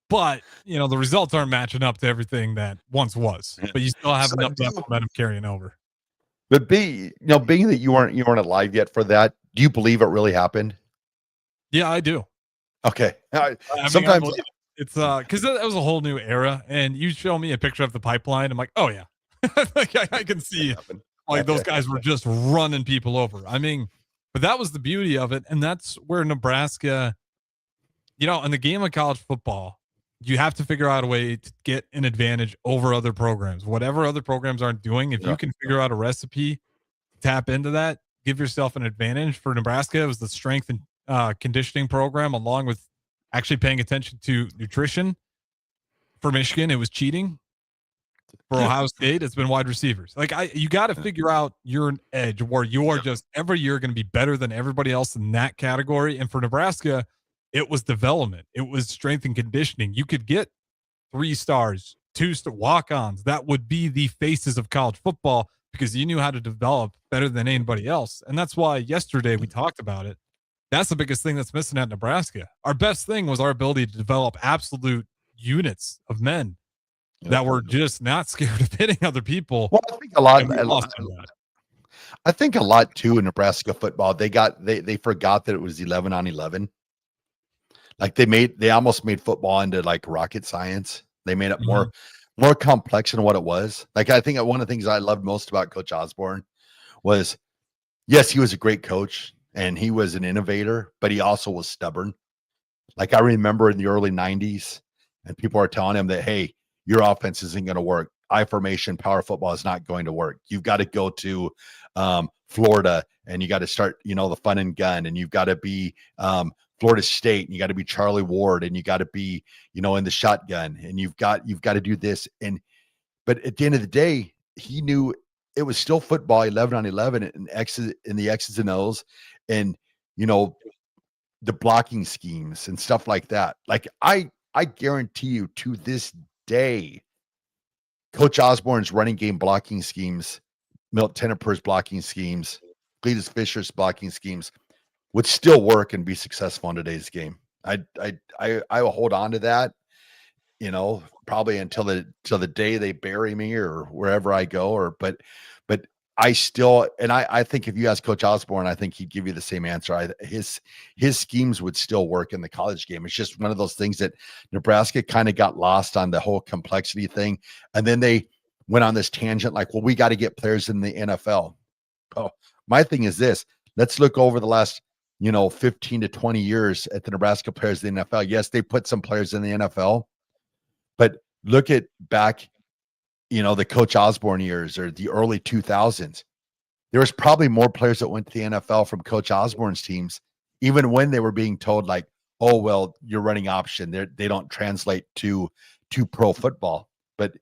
but the results aren't matching up to everything that once was. But you still have enough momentum carrying over. But being that you weren't alive yet for that, do you believe it really happened? Yeah, I do. Okay. Sometimes it's because that was a whole new era, and you show me a picture of the pipeline, I'm like, oh yeah, like I can see like those guys were just running people over. I mean, but that was the beauty of it, and that's where Nebraska, in the game of college football, you have to figure out a way to get an advantage over other programs. Whatever other programs aren't doing, if you can figure out a recipe, tap into that, give yourself an advantage. For Nebraska, it was the strength and conditioning program, along with actually paying attention to nutrition. For Michigan, it was cheating. For Ohio State, it's been wide receivers. Like you got to figure out your edge where you are just every year going to be better than everybody else in that category. And for Nebraska, it was development. It was strength and conditioning. You could get 3 stars, 2 walk-ons. That would be the faces of college football because you knew how to develop better than anybody else. And that's why yesterday we talked about it. That's the biggest thing that's missing at Nebraska. Our best thing was our ability to develop absolute units of men that were just not scared of hitting other people. Well, I think a lot too in Nebraska football. They forgot that it was 11 on 11. Like they almost made football into like rocket science. They made it more complex than what it was. Like I think one of the things I loved most about Coach Osborne was, yes, he was a great coach and he was an innovator, but he also was stubborn. Like I remember in the early 90s, and people are telling him that, hey, your offense isn't going to work. I formation power football is not going to work. You've got to go to Florida and you got to start, the fun and gun, and you've got to be Florida State, and you got to be Charlie Ward, and you got to be, in the shotgun, and you've got to do this. But at the end of the day, he knew it was still football 11 on 11 and the X's and O's and, the blocking schemes and stuff like that. Like I guarantee you to this day, Coach Osborne's running game blocking schemes, Milt Tenopur's blocking schemes, Cletus Fisher's blocking schemes would still work and be successful in today's game. I will hold on to that, probably until the day they bury me or wherever I go, but I still, and I think if you ask Coach Osborne, I think he'd give you the same answer. His schemes would still work in the college game. It's just one of those things that Nebraska kind of got lost on the whole complexity thing. And then they went on this tangent like, well, we got to get players in the NFL. Oh, my thing is this. Let's look over the last, 15 to 20 years at the Nebraska players in the NFL. Yes, they put some players in the NFL, but look at back, the Coach Osborne years or the early 2000s. There was probably more players that went to the NFL from Coach Osborne's teams, even when they were being told like, oh, well, you're running option. They don't translate to pro football. But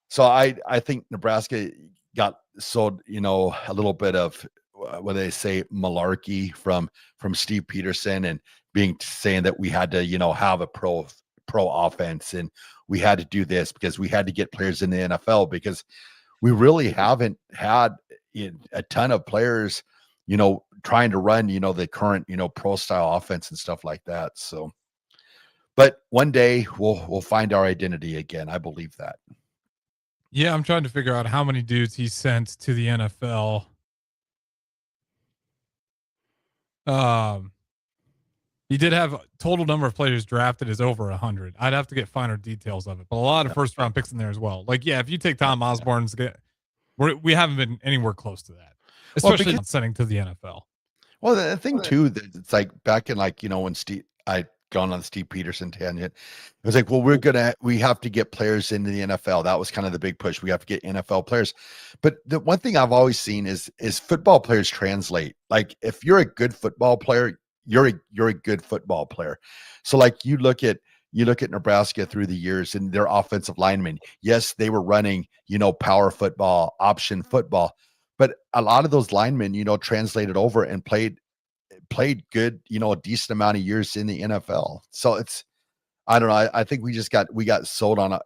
so I think Nebraska got sold, a little bit of what they say malarkey from Steve Peterson and saying that we had to, have a pro offense and we had to do this because we had to get players in the NFL because we really haven't had a ton of players, trying to run, the current, pro style offense and stuff like that. So, but one day we'll find our identity again. I believe that. Yeah, I'm trying to figure out how many dudes he sent to the NFL. He did have total number of players drafted is over 100. I'd have to get finer details of it, but a lot of first round picks in there as well. Like, yeah, if you take Tom Osborne's, we haven't been anywhere close to that, especially not sending to the NFL. Well, the thing too, that it's like back in when I'd gone on the Steve Peterson tangent, it was like, well, we have to get players into the NFL. That was kind of the big push. We have to get NFL players. But the one thing I've always seen is football players translate. Like if you're a good football player, you're a good football player. So like you look at Nebraska through the years and their offensive linemen. Yes, they were running, power football, option football, but a lot of those linemen, translated over and played good, a decent amount of years in the NFL. So I don't know. I think we got sold on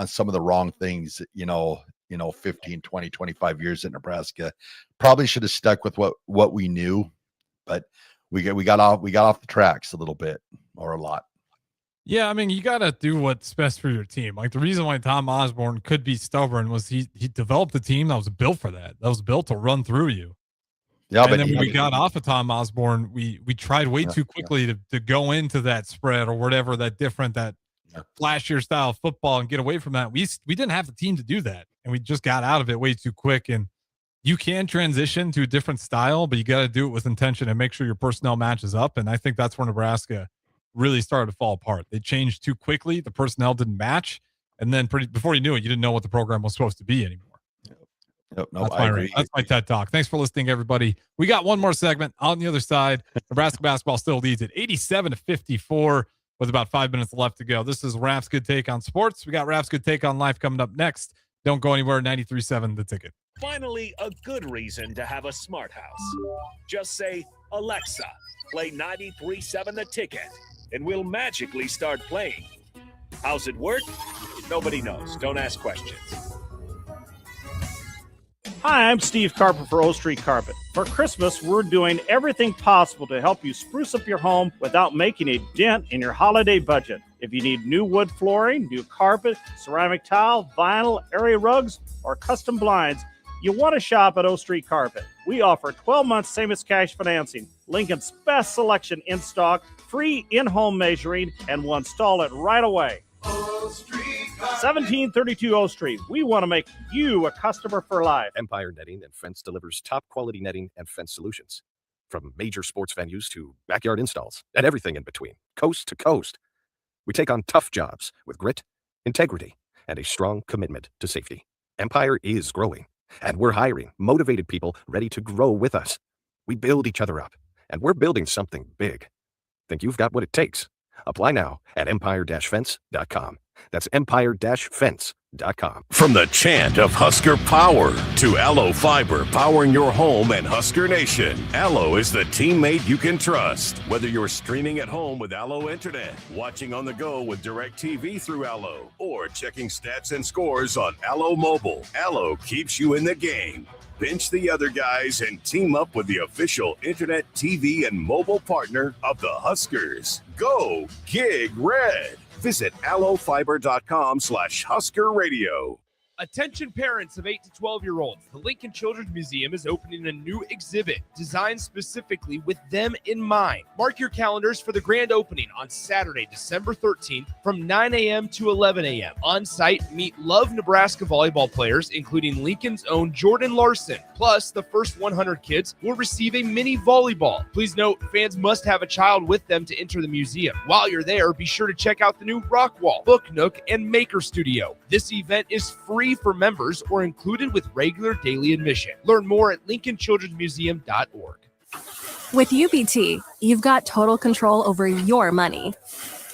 some of the wrong things, 15, 20, 25 years at Nebraska. Probably should have stuck with what we knew, but we got off the tracks a little bit or a lot. Yeah, I mean, you got to do what's best for your team. Like the reason why Tom Osborne could be stubborn was he developed a team that was built for that. That was built to run through you. Yeah, and then when we got off of Tom Osborne, we tried way too quickly to go into that spread or whatever, that flashier style of football and get away from that. We didn't have the team to do that, and we just got out of it way too quick. And you can transition to a different style, but you got to do it with intention and make sure your personnel matches up. And I think that's where Nebraska really started to fall apart. They changed too quickly. The personnel didn't match. And then before you knew it, you didn't know what the program was supposed to be anymore. No, I agree. That's my TED Talk. Thanks for listening, everybody. We got one more segment on the other side. Nebraska basketball still leads at 87-54 with about 5 minutes left to go. This is Raff's Good Take on Sports. We got Raff's Good Take on Life coming up next. Don't go anywhere. 93.7 The Ticket. Finally, a good reason to have a smart house. Just say, Alexa, play 93.7 The Ticket, and we'll magically start playing. How's it work? Nobody knows. Don't ask questions. Hi, I'm Steve Carper for O Street Carpet. For Christmas, we're doing everything possible to help you spruce up your home without making a dent in your holiday budget. If you need new wood flooring, new carpet, ceramic tile, vinyl, area rugs, or custom blinds, you want to shop at O Street Carpet. We offer 12 months same-as-cash financing, Lincoln's best selection in stock, free in-home measuring, and we'll install it right away. 1732 O Street. We want to make you a customer for life. Empire Netting and Fence delivers top-quality netting and fence solutions. From major sports venues to backyard installs and everything in between, coast to coast. We take on tough jobs with grit, integrity, and a strong commitment to safety. Empire is growing, and we're hiring motivated people ready to grow with us. We build each other up, and we're building something big. Think you've got what it takes? Apply now at empire-fence.com. That's empire-fence.com. From the chant of Husker Power to Allo Fiber powering your home and Husker Nation, Allo is the teammate you can trust. Whether you're streaming at home with Allo Internet, watching on the go with DirecTV through Allo, or checking stats and scores on Allo Mobile, Allo keeps you in the game. Bench the other guys and team up with the official internet, TV, and mobile partner of the Huskers. Go Gig Red. Visit allofiber.com/Husker Radio. Attention parents of 8 to 12-year-olds. The Lincoln Children's Museum is opening a new exhibit designed specifically with them in mind. Mark your calendars for the grand opening on Saturday, December 13th from 9 a.m. to 11 a.m. On site, meet Love Nebraska volleyball players, including Lincoln's own Jordan Larson. Plus, the first 100 kids will receive a mini volleyball. Please note, fans must have a child with them to enter the museum. While you're there, be sure to check out the new Rock Wall, Book Nook, and Maker Studio. This event is free for members or included with regular daily admission. Learn more at lincolnchildrensmuseum.org. With UBT, you've got total control over your money.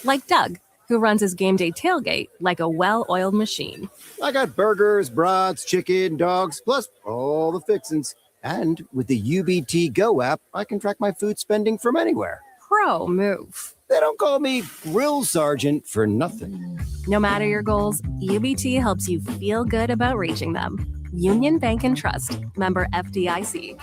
Like Doug, who runs his game day tailgate like a well-oiled machine. I got burgers, brats, chicken, dogs, plus all the fixins. And with the UBT Go app, I can track my food spending from anywhere. Pro move. They don't call me Grill Sergeant for nothing. No matter your goals, UBT helps you feel good about reaching them. Union Bank and Trust. Member FDIC.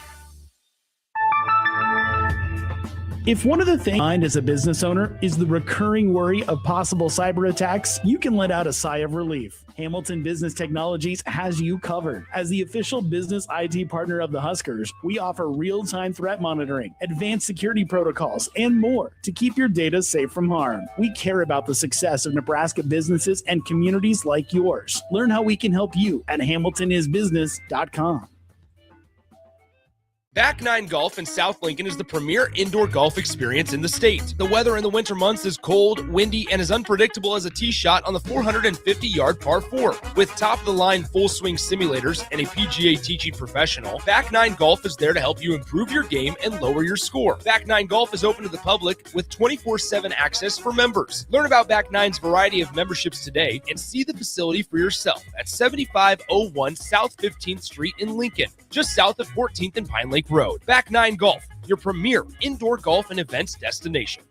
If one of the things mind as a business owner is the recurring worry of possible cyber attacks, you can let out a sigh of relief. Hamilton Business Technologies has you covered. As the official business IT partner of the Huskers, we offer real-time threat monitoring, advanced security protocols, and more to keep your data safe from harm. We care about the success of Nebraska businesses and communities like yours. Learn how we can help you at hamiltonisbusiness.com. Back Nine Golf in South Lincoln is the premier indoor golf experience in the state. The weather in the winter months is cold, windy, and as unpredictable as a tee shot on the 450-yard par 4. With top-of-the-line full-swing simulators and a PGA teaching professional, Back Nine Golf is there to help you improve your game and lower your score. Back Nine Golf is open to the public with 24/7 access for members. Learn about Back Nine's variety of memberships today and see the facility for yourself at 7501 South 15th Street in Lincoln, just south of 14th and Pine Lake Road. Back Nine Golf, your premier indoor golf and events destination.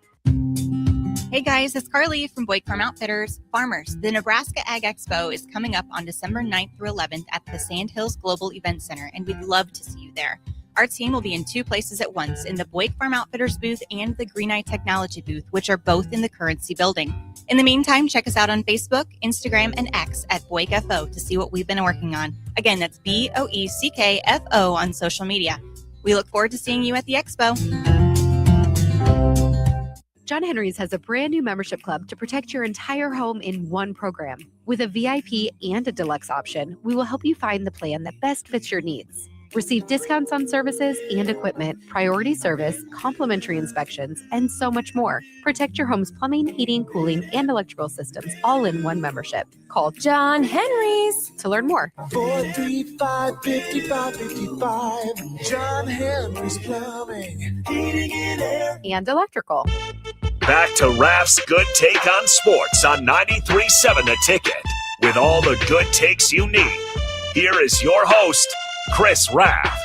Hey guys, it's Carly from Boyd Farm Outfitters. Farmers, the Nebraska Ag Expo is coming up on December 9th through 11th at the Sandhills Global Event Center, and we'd love to see you there. Our team will be in two places at once, in the Boyd Farm Outfitters booth and the Green Eye Technology booth, which are both in the Currency building. In the meantime, check us out on Facebook, Instagram, and X at BoydFO to see what we've been working on. Again, that's BOECKFO on social media. We look forward to seeing you at the expo. John Henry's has a brand new membership club to protect your entire home in one program. With a VIP and a deluxe option, we will help you find the plan that best fits your needs. Receive discounts on services and equipment, priority service, complimentary inspections, and so much more. Protect your home's plumbing, heating, cooling, and electrical systems all in one membership. Call John Henry's to learn more. 435-5555. John Henry's Plumbing, Heating and Air. And electrical. Back to Raff's Good Take on Sports on 93.7 The Ticket. With all the good takes you need, here is your host, Chris Raff.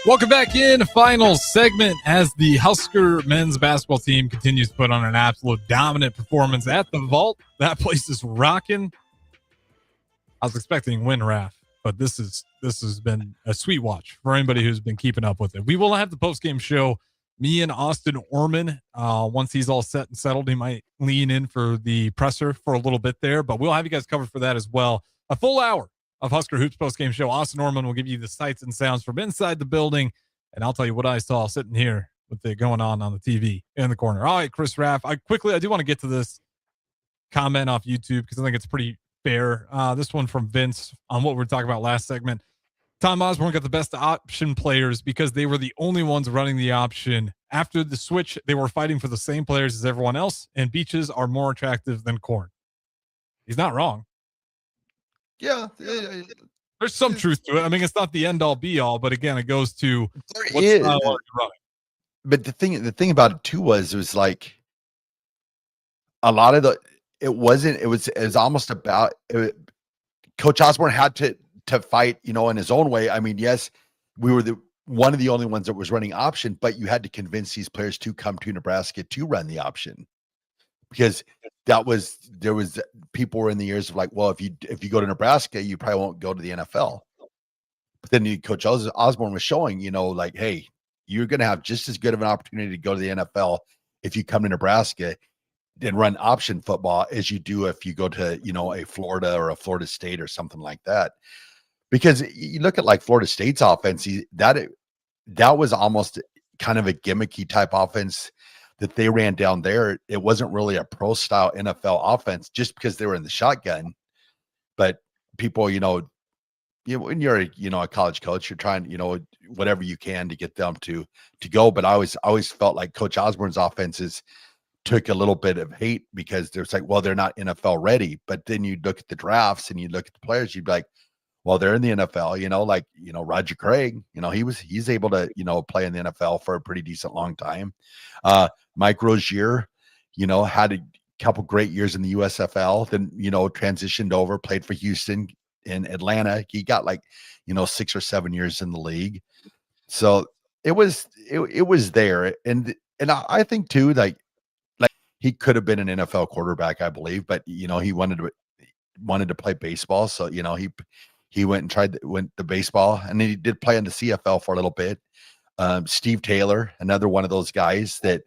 Welcome back in. Final segment as the Husker men's basketball team continues to put on an absolute dominant performance at the Vault. That place is rocking. I was expecting win, Raff, but this has been a sweet watch for anybody who's been keeping up with it. We will have the post-game show. Me and Austin Orman, once he's all set and settled, he might lean in for the presser for a little bit there, but we'll have you guys covered for that as well. A full hour of Husker Hoops post-game show. Austin Orman will give you the sights and sounds from inside the building, and I'll tell you what I saw sitting here with it going on the TV in the corner. All right, Chris Raff, I do want to get to this comment off YouTube because I think it's pretty fair. This one from Vince on what we were talking about last segment. Tom Osborne got the best option players because they were the only ones running the option. After the switch, they were fighting for the same players as everyone else, and beaches are more attractive than corn. He's not wrong. Yeah. There's some truth to it. I mean, it's not the end all be all, but again, it goes to what is. style are you running. But the thing about it too was it was like a lot of it was almost about Coach Osborne had to fight, in his own way. I mean, yes, we were one of the only ones that was running option, but you had to convince these players to come to Nebraska to run the option, because there was people were in the ears of like, well, if you go to Nebraska, you probably won't go to the NFL. But then Coach Osborne was showing, like, hey, you're going to have just as good of an opportunity to go to the NFL if you come to Nebraska and run option football as you do if you go to, a Florida or a Florida State or something like that. Because you look at like Florida State's offense, that was almost kind of a gimmicky type offense that they ran down there. It wasn't really a pro style NFL offense just because they were in the shotgun. But people, when you're a college coach, you're trying, whatever you can to get them to go. But I always felt like Coach Osborne's offenses took a little bit of hate because there's like, well, they're not NFL ready. But then you look at the drafts and you look at the players, you'd be like, well, they're in the NFL, Roger Craig, he's able to, play in the NFL for a pretty decent long time. Mike Rozier, had a couple great years in the USFL, then, transitioned over, played for Houston in Atlanta. He got 6 or 7 years in the league. So it was there. And I think too, like he could have been an NFL quarterback, I believe, but he wanted to play baseball. So, he went and went the baseball, and then he did play in the CFL for a little bit. Steve Taylor, another one of those guys that,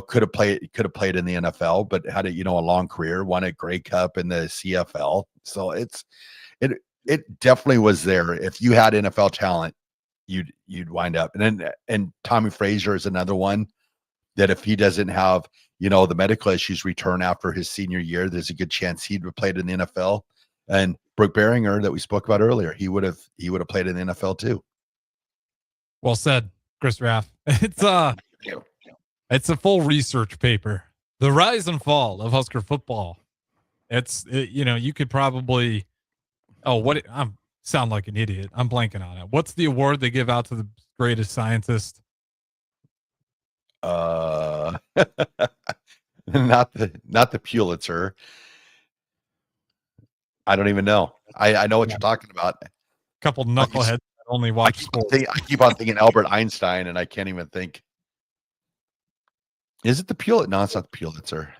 could have played in the NFL, but had a long career, won a Grey Cup in the CFL. So it definitely was there. If you had NFL talent, you'd wind up. And Tommy Frazier is another one that if he doesn't have, the medical issues return after his senior year, there's a good chance he'd have played in the NFL. And Brooke Beringer that we spoke about earlier, he would have played in the NFL too. Well said, Chris Raff. It's a full research paper. The rise and fall of Husker football. You could probably, I sound like an idiot. I'm blanking on it. What's the award they give out to the greatest scientist? Not the Pulitzer. I don't even know. I know what you're talking about. A couple knuckleheads that only watch sports. I keep on thinking Albert Einstein, and I can't even think. Is it the Pulitzer? No, it's not the Pulitzer.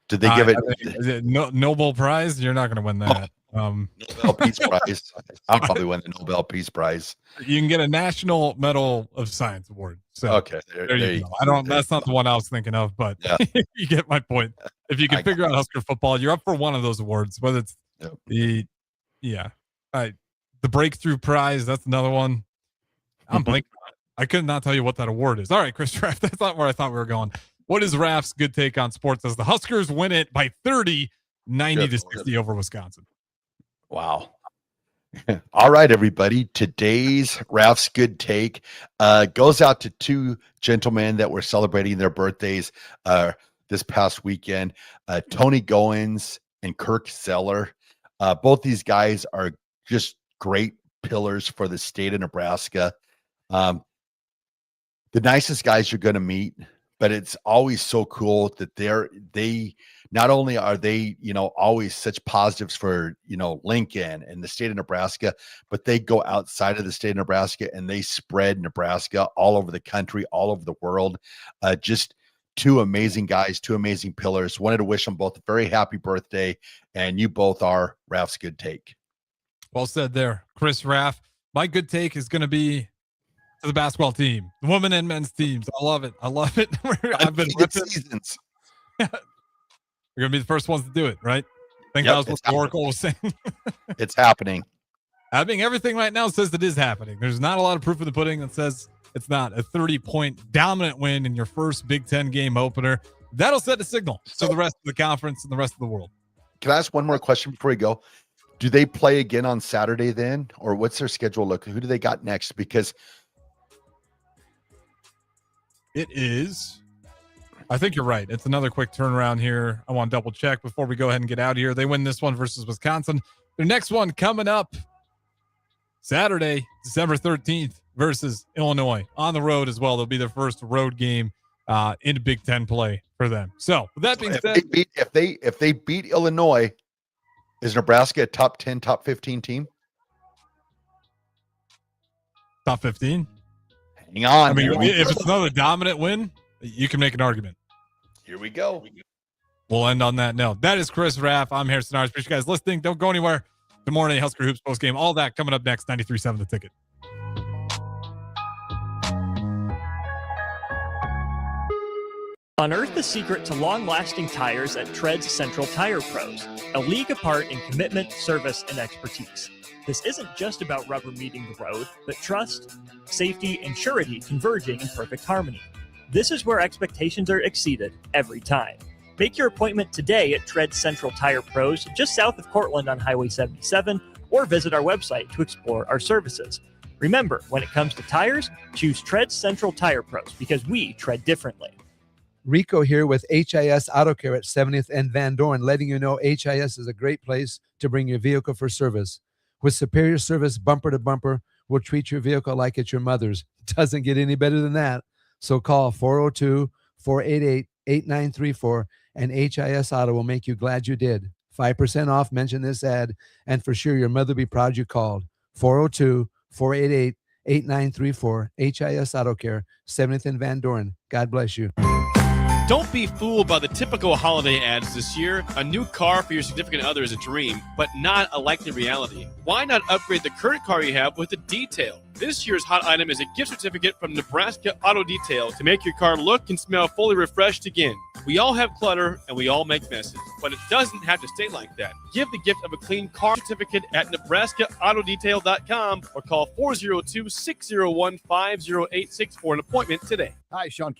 Did they give it Nobel Prize? You're not going to win that. Nobel Peace Prize. I'll probably win the Nobel Peace Prize. You can get a National Medal of Science award. So okay, there you go. That's not the one I was thinking of, but yeah. You get my point. If you can figure out Husker football, you're up for one of those awards. Whether it's the Breakthrough Prize, that's another one. I'm blanking on it. I could not tell you what that award is. All right, Chris Raff, that's not where I thought we were going. What is Raff's good take on sports as the Huskers win it by 30, 90-60 over Wisconsin? Wow. All right, everybody. Today's Raff's good take goes out to two gentlemen that were celebrating their birthdays this past weekend, Tony Goins and Kirk Zeller. Both these guys are just great pillars for the state of Nebraska. The nicest guys you're going to meet, but it's always so cool that they not only are they, always such positives for, Lincoln and the state of Nebraska, but they go outside of the state of Nebraska and they spread Nebraska all over the country, all over the world. Just two amazing guys, two amazing pillars. Wanted to wish them both a very happy birthday, and you both are Raff's good take. Well said there, Chris Raff. My good take is going to be to the basketball team, the women and men's teams. I love it. I've been ripping seasons. We're going to be the first ones to do it, right? I think that was what the Oracle was saying. It's happening. I think everything right now says it is happening. There's not a lot of proof of the pudding that says it's not. A 30-point dominant win in your first Big Ten game opener. That'll set a signal to the rest of the conference and the rest of the world. Can I ask one more question before we go? Do they play again on Saturday then? Or what's their schedule look? Who do they got next? Because it is I think you're right. It's another quick turnaround here. I want to double check before we go ahead and get out of here. They win this one versus Wisconsin. Their next one coming up Saturday, December 13th versus Illinois on the road as well. They'll be their first road game into Big Ten play for them. So with that being said, if they beat Illinois, is Nebraska a top 10, top 15 team? Top 15? Hang on. I mean, if it's another dominant win, you can make an argument. Here we go. We'll end on that note. That is Chris Raff. I'm Harrison Arns. Appreciate you guys listening. Don't go anywhere. Good morning, Husker Hoops post game. All that coming up next. 93.7 The Ticket. Unearth the secret to long-lasting tires at Tread's Central Tire Pros, a league apart in commitment, service, and expertise. This isn't just about rubber meeting the road, but trust, safety, and surety converging in perfect harmony. This is where expectations are exceeded every time. Make your appointment today at Tread Central Tire Pros, just south of Cortland on Highway 77, or visit our website to explore our services. Remember, when it comes to tires, choose Tread Central Tire Pros because we tread differently. Rico here with HIS Auto Care at 70th and Van Dorn, letting you know HIS is a great place to bring your vehicle for service. With superior service bumper to bumper, we'll treat your vehicle like it's your mother's. Doesn't get any better than that. So call 402-488-8934 and HIS Auto will make you glad you did. 5% off, mention this ad, and for sure your mother will be proud you called. 402-488-8934, HIS Auto Care, 70th and Van Dorn. God bless you. Don't be fooled by the typical holiday ads this year. A new car for your significant other is a dream, but not a likely reality. Why not upgrade the current car you have with a detail? This year's hot item is a gift certificate from Nebraska Auto Detail to make your car look and smell fully refreshed again. We all have clutter and we all make messes, but it doesn't have to stay like that. Give the gift of a clean car certificate at NebraskaAutoDetail.com or call 402-601-5086 for an appointment today. Hi, Sean.